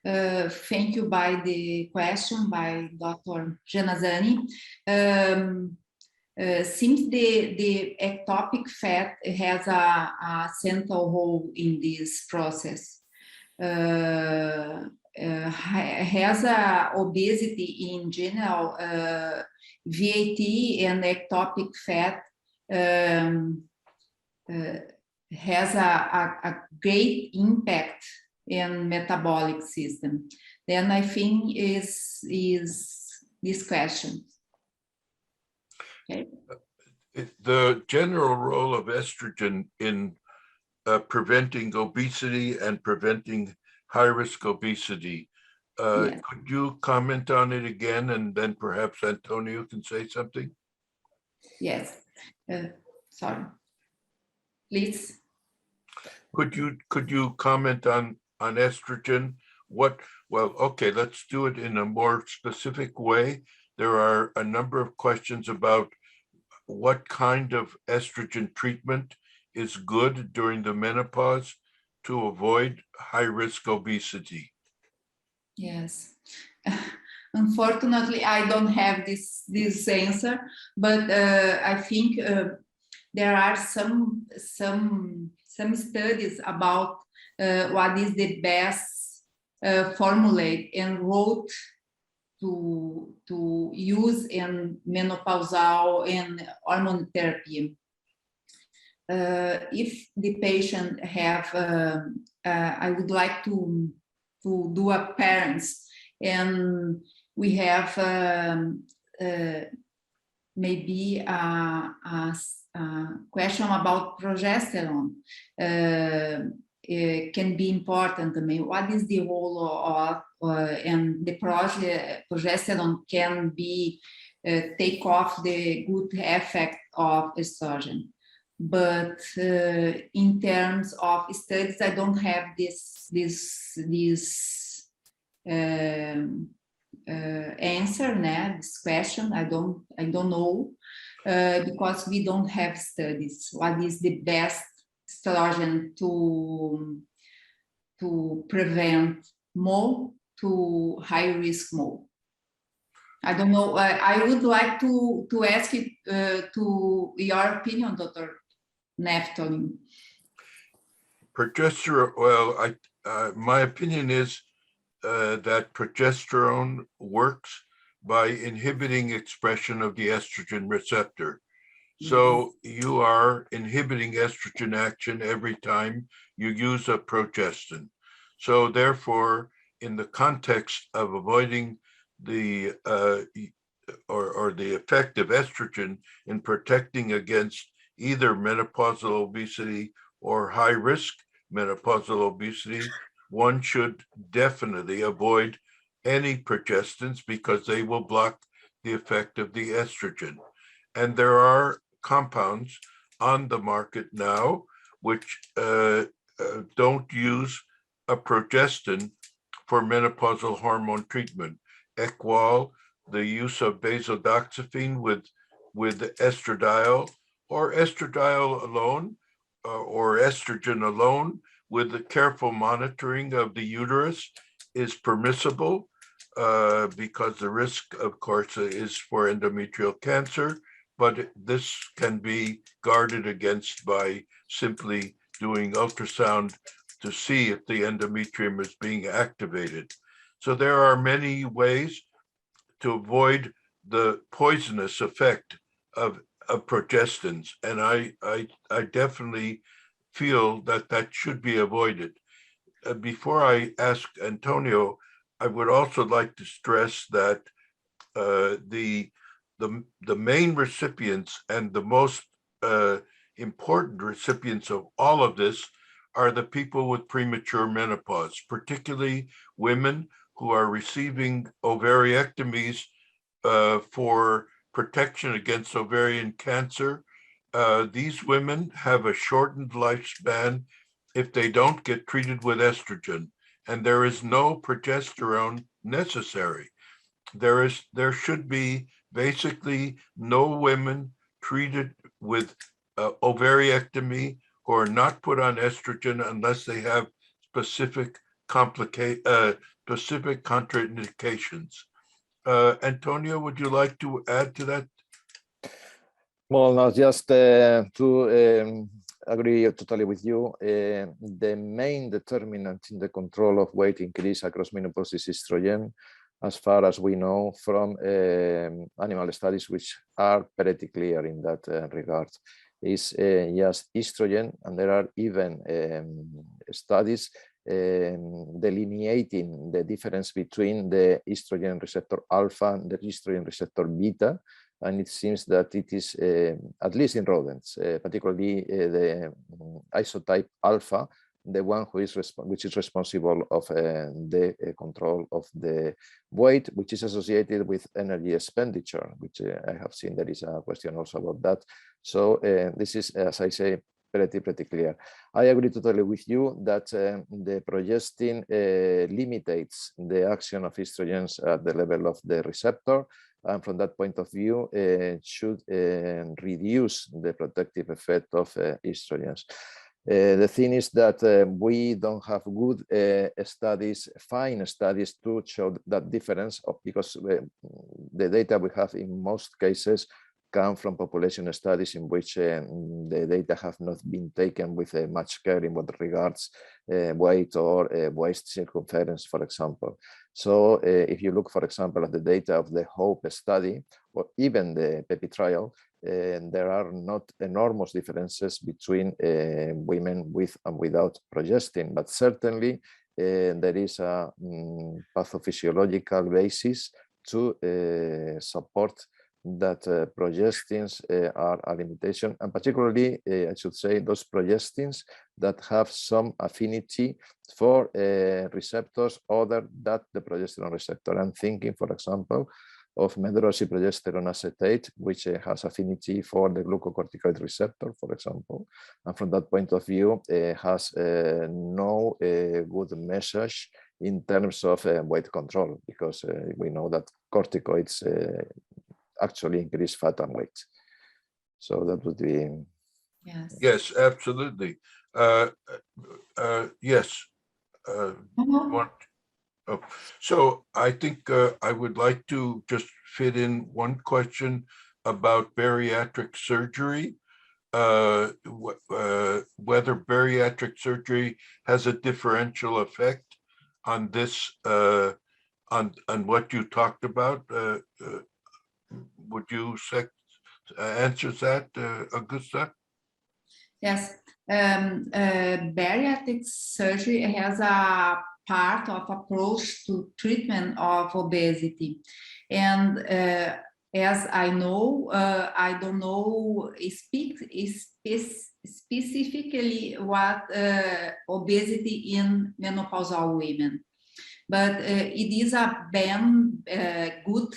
Thank you by the question by Dr. Genazzani. Since the ectopic fat has a central role in this process, has obesity in general, VAT and ectopic fat has a great impact in metabolic system. Then I think is this question. Okay. The general role of estrogen in preventing obesity and preventing high-risk obesity. Yes. Could you comment on it again, and then perhaps Antonio can say something? Yes. Sorry. Please. Could you comment on estrogen? Well, okay, let's do it in a more specific way. There are a number of questions about what kind of estrogen treatment is good during the menopause to avoid high-risk obesity. Yes. Unfortunately, I don't have this answer, but I think there are some studies about what is the best formulate and route to use in menopausal and hormone therapy. If the patient have, I would like to do a parents, and we have maybe a question about progesterone. It can be important. I mean, what is the role of and the progesterone can be take off the good effect of estrogen. But in terms of studies, I don't have this answer this question. I don't know because we don't have studies. What is the best estrogen to prevent MO to high risk MO? I don't know. I would like to ask you to your opinion, Dr. Naftolin. Progesterone, well, my opinion is that progesterone works by inhibiting expression of the estrogen receptor. So you are inhibiting estrogen action every time you use a progestin. So therefore, in the context of avoiding the or the effect of estrogen in protecting against either menopausal obesity or high risk menopausal obesity, one should definitely avoid any progestins because they will block the effect of the estrogen. And there are compounds on the market now which don't use a progestin for menopausal hormone treatment. Equal, the use of basodoxifene with estradiol, or estradiol alone, or estrogen alone with the careful monitoring of the uterus is permissible because the risk, of course, is for endometrial cancer, but this can be guarded against by simply doing ultrasound to see if the endometrium is being activated. So there are many ways to avoid the poisonous effect of progestins, and I definitely feel that should be avoided. Before I ask Antonio, I would also like to stress that the main recipients and the most important recipients of all of this are the people with premature menopause, particularly women who are receiving ovariectomies for protection against ovarian cancer. These women have a shortened lifespan if they don't get treated with estrogen, and there is no progesterone necessary. There should be basically no women treated with ovariectomy who are not put on estrogen unless they have specific contraindications. Antonio, would you like to add to that? Well, no, just to agree totally with you. The main determinant in the control of weight increase across menopause is estrogen, as far as we know from animal studies, which are pretty clear in that regard. Is just estrogen, and there are even studies delineating the difference between the estrogen receptor alpha and the estrogen receptor beta. And it seems that it is, at least in rodents, particularly the isotype alpha, the one which is responsible of the control of the weight, which is associated with energy expenditure, which I have seen there is a question also about that. So this is, as I say, pretty clear. I agree totally with you that the progestin limits the action of estrogens at the level of the receptor, and from that point of view, should reduce the protective effect of estrogens. The thing is that we don't have good fine studies to show that difference, because the data we have in most cases come from population studies in which the data have not been taken with much care in what regards weight or waist circumference, for example. So if you look, for example, at the data of the HOPE study, or even the PEPI trial, there are not enormous differences between women with and without progestin, but certainly there is a pathophysiological basis to support that progestins are a limitation, and particularly, I should say, those progestins that have some affinity for receptors other than the progesterone receptor. I'm thinking, for example, of medroxyprogesterone acetate, which has affinity for the glucocorticoid receptor, for example, and from that point of view, has no good message in terms of weight control, because we know that corticoids actually increase fat and weight. So that would be. Yes. Yes, absolutely. Yes. So I think I would like to just fit in one question about bariatric surgery. Whether bariatric surgery has a differential effect on this, on what you talked about. Would you answer that, Augusta? Yes, bariatric surgery has a part of approach to treatment of obesity. And as I know, I don't know specifically what obesity in menopausal women, but it is a good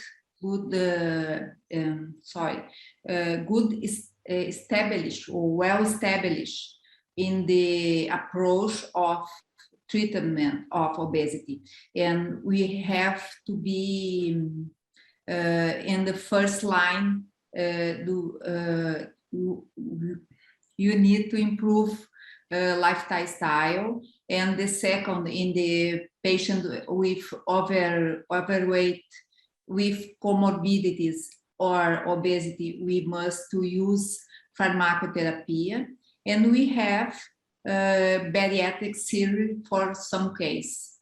established or well established in the approach of treatment of obesity, and we have to be in the first line. You need to improve lifestyle, and the second, in the patient with overweight with comorbidities or obesity, we must to use pharmacotherapy, and we have bariatric surgery for some case.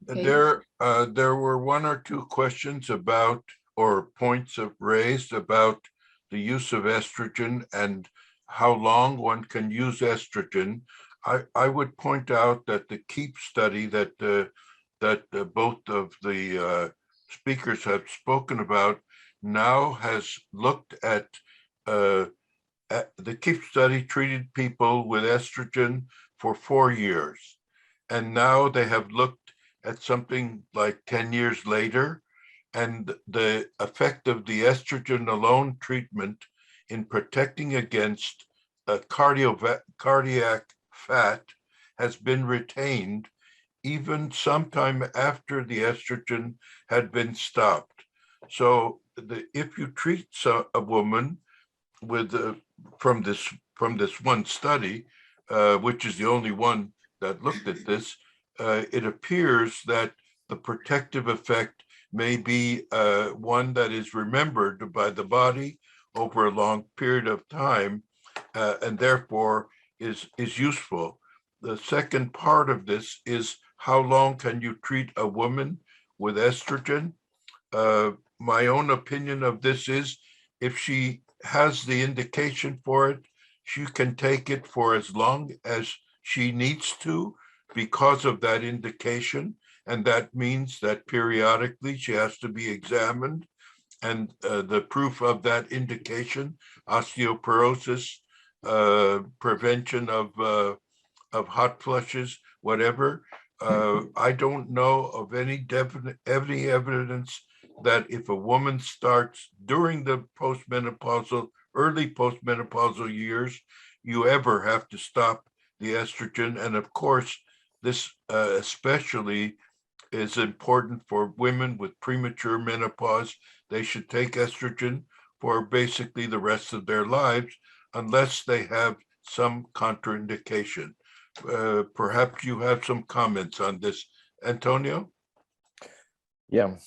Okay. There were one or two questions about, or points raised about the use of estrogen and how long one can use estrogen. I would point out that the KEEP study that both of the speakers have spoken about now has looked at the KEEP study treated people with estrogen for 4 years. And now they have looked at something like 10 years later, and the effect of the estrogen alone treatment in protecting against cardiac fat has been retained even sometime after the estrogen had been stopped. So if you treat a woman with from this one study, which is the only one that looked at this, it appears that the protective effect may be one that is remembered by the body over a long period of time, and therefore is useful. The second part of this is how long can you treat a woman with estrogen? My own opinion of this is, if she has the indication for it, she can take it for as long as she needs to because of that indication. And that means that periodically she has to be examined. And the proof of that indication, osteoporosis, prevention of hot flushes, whatever. I don't know of any evidence that if a woman starts during the early postmenopausal years, you ever have to stop the estrogen. And of course, this especially is important for women with premature menopause. They should take estrogen for basically the rest of their lives, unless they have some contraindication. Perhaps you have some comments on this, Antonio? Yeah.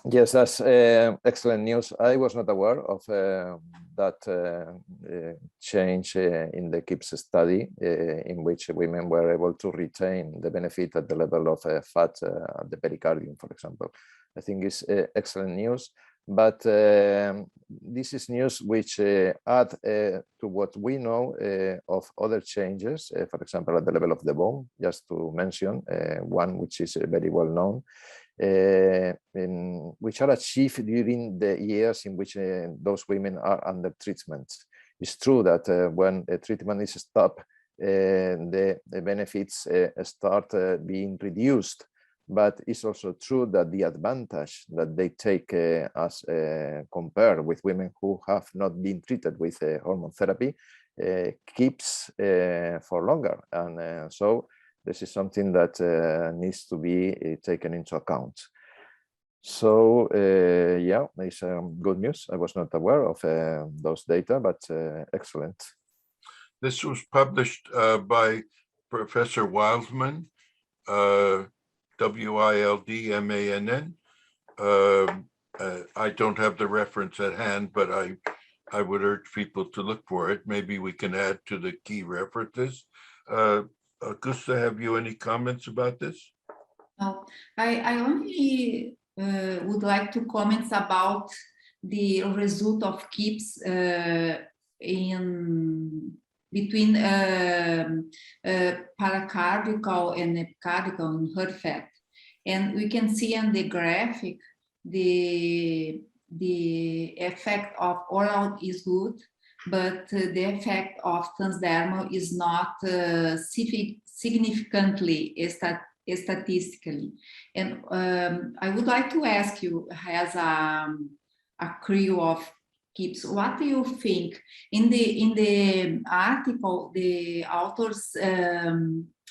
Yes, that's excellent news. I was not aware of that change in the KIPS study, in which women were able to retain the benefit at the level of fat at the pericardium, for example. I think it's excellent news, but this is news which add to what we know of other changes, for example, at the level of the bone, just to mention one which is very well known, which are achieved during the years in which those women are under treatment. It's true that when a treatment is stopped, the benefits start being reduced, but it's also true that the advantage that they take as compared with women who have not been treated with hormone therapy keeps for longer. And so this is something that needs to be taken into account. So yeah, it's good news. I was not aware of those data, but excellent. This was published by Professor Wildman, Wildmann. I don't have the reference at hand, but I would urge people to look for it. Maybe we can add to the key references. Augusta, have you any comments about this? No, I only would like to comment about the result of KIPS in between paracardical and epicardical in heart fat. And we can see on the graphic the effect of oral is good, but the effect of transdermal is not significantly statistically. And I would like to ask you, as a crew of KIPS, what do you think? In the article, the authors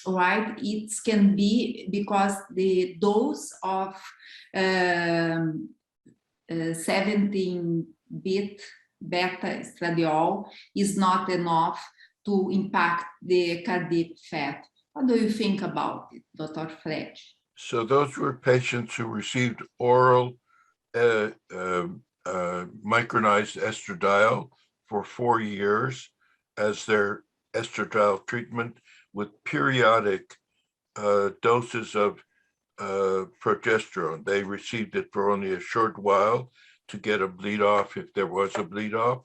write it can be because the dose of 17-bit beta estradiol is not enough to impact the cardiac fat. What do you think about it, Dr. Fred? So those were patients who received oral micronized estradiol for 4 years as their estradiol treatment with periodic doses of progesterone. They received it for only a short while to get a bleed off if there was a bleed off,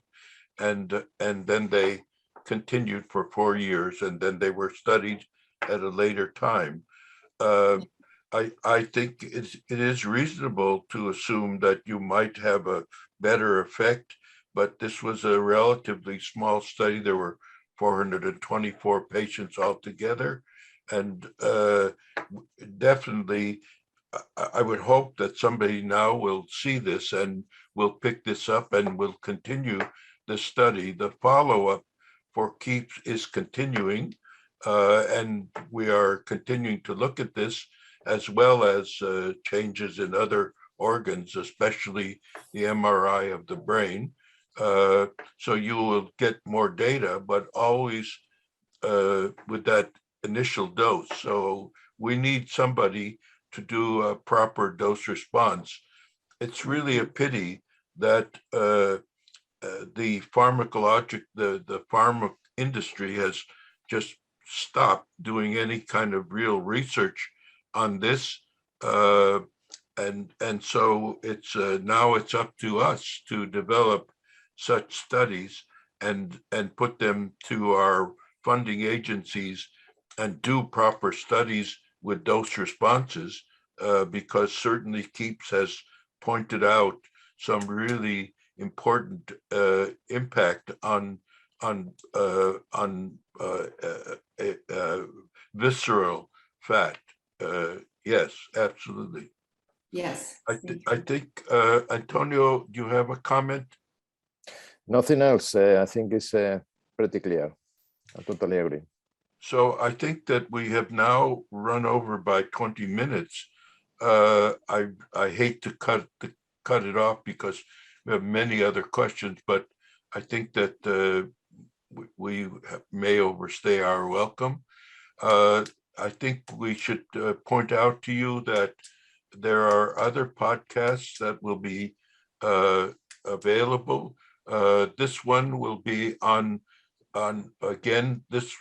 and then they continued for 4 years, and then they were studied at a later time. I think it is reasonable to assume that you might have a better effect, but this was a relatively small study. There were 424 patients altogether, and definitely I would hope that somebody now will see this and will pick this up and will continue the study. The follow-up for KEEPS is continuing, and we are continuing to look at this, as well as changes in other organs, especially the MRI of the brain. So you will get more data, but always with that initial dose. So we need somebody to do a proper dose response. It's really a pity that the pharmacologic, the pharma industry has just stopped doing any kind of real research on this, and so it's now it's up to us to develop such studies and put them to our funding agencies and do proper studies with dose responses, because certainly KEEPS has pointed out some really important impact on visceral fat. Yes, absolutely. Yes. I think Antonio, do you have a comment? Nothing else. I think it's pretty clear. I totally agree. So I think that we have now run over by 20 minutes. I hate to cut it off because we have many other questions, but I think that we may overstay our welcome. I think we should point out to you that there are other podcasts that will be available. This one will be on again, this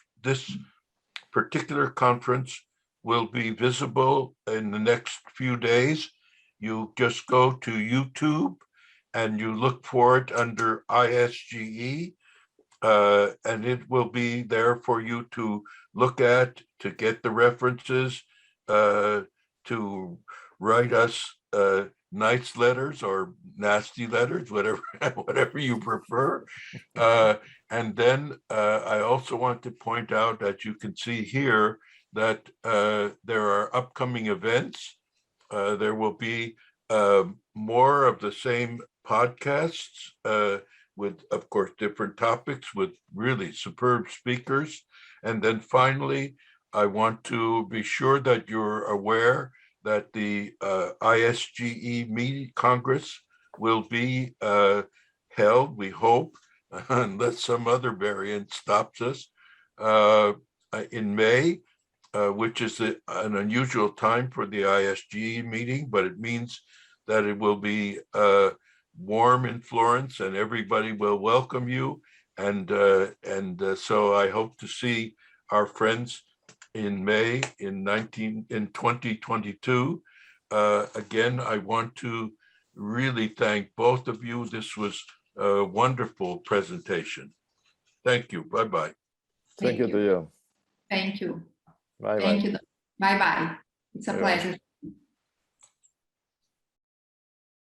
particular conference will be visible in the next few days. You just go to YouTube and you look for it under ISGE, and it will be there for you to look at, to get the references, to write us nice letters or nasty letters, whatever you prefer. And then I also want to point out that you can see here that there are upcoming events. There will be more of the same podcasts with, of course, different topics with really superb speakers. And then finally, I want to be sure that you're aware that the ISGE meeting Congress will be held, we hope, unless some other variant stops us, in May, which is an unusual time for the ISGE meeting, but it means that it will be warm in Florence and everybody will welcome you. And so I hope to see our friends in May in 2022. Again, I want to really thank both of you. This was a wonderful presentation. Thank you. Bye-bye. Thank you to you. Thank you. Bye-bye. Thank you. Bye-bye. It's a Bye-bye. pleasure.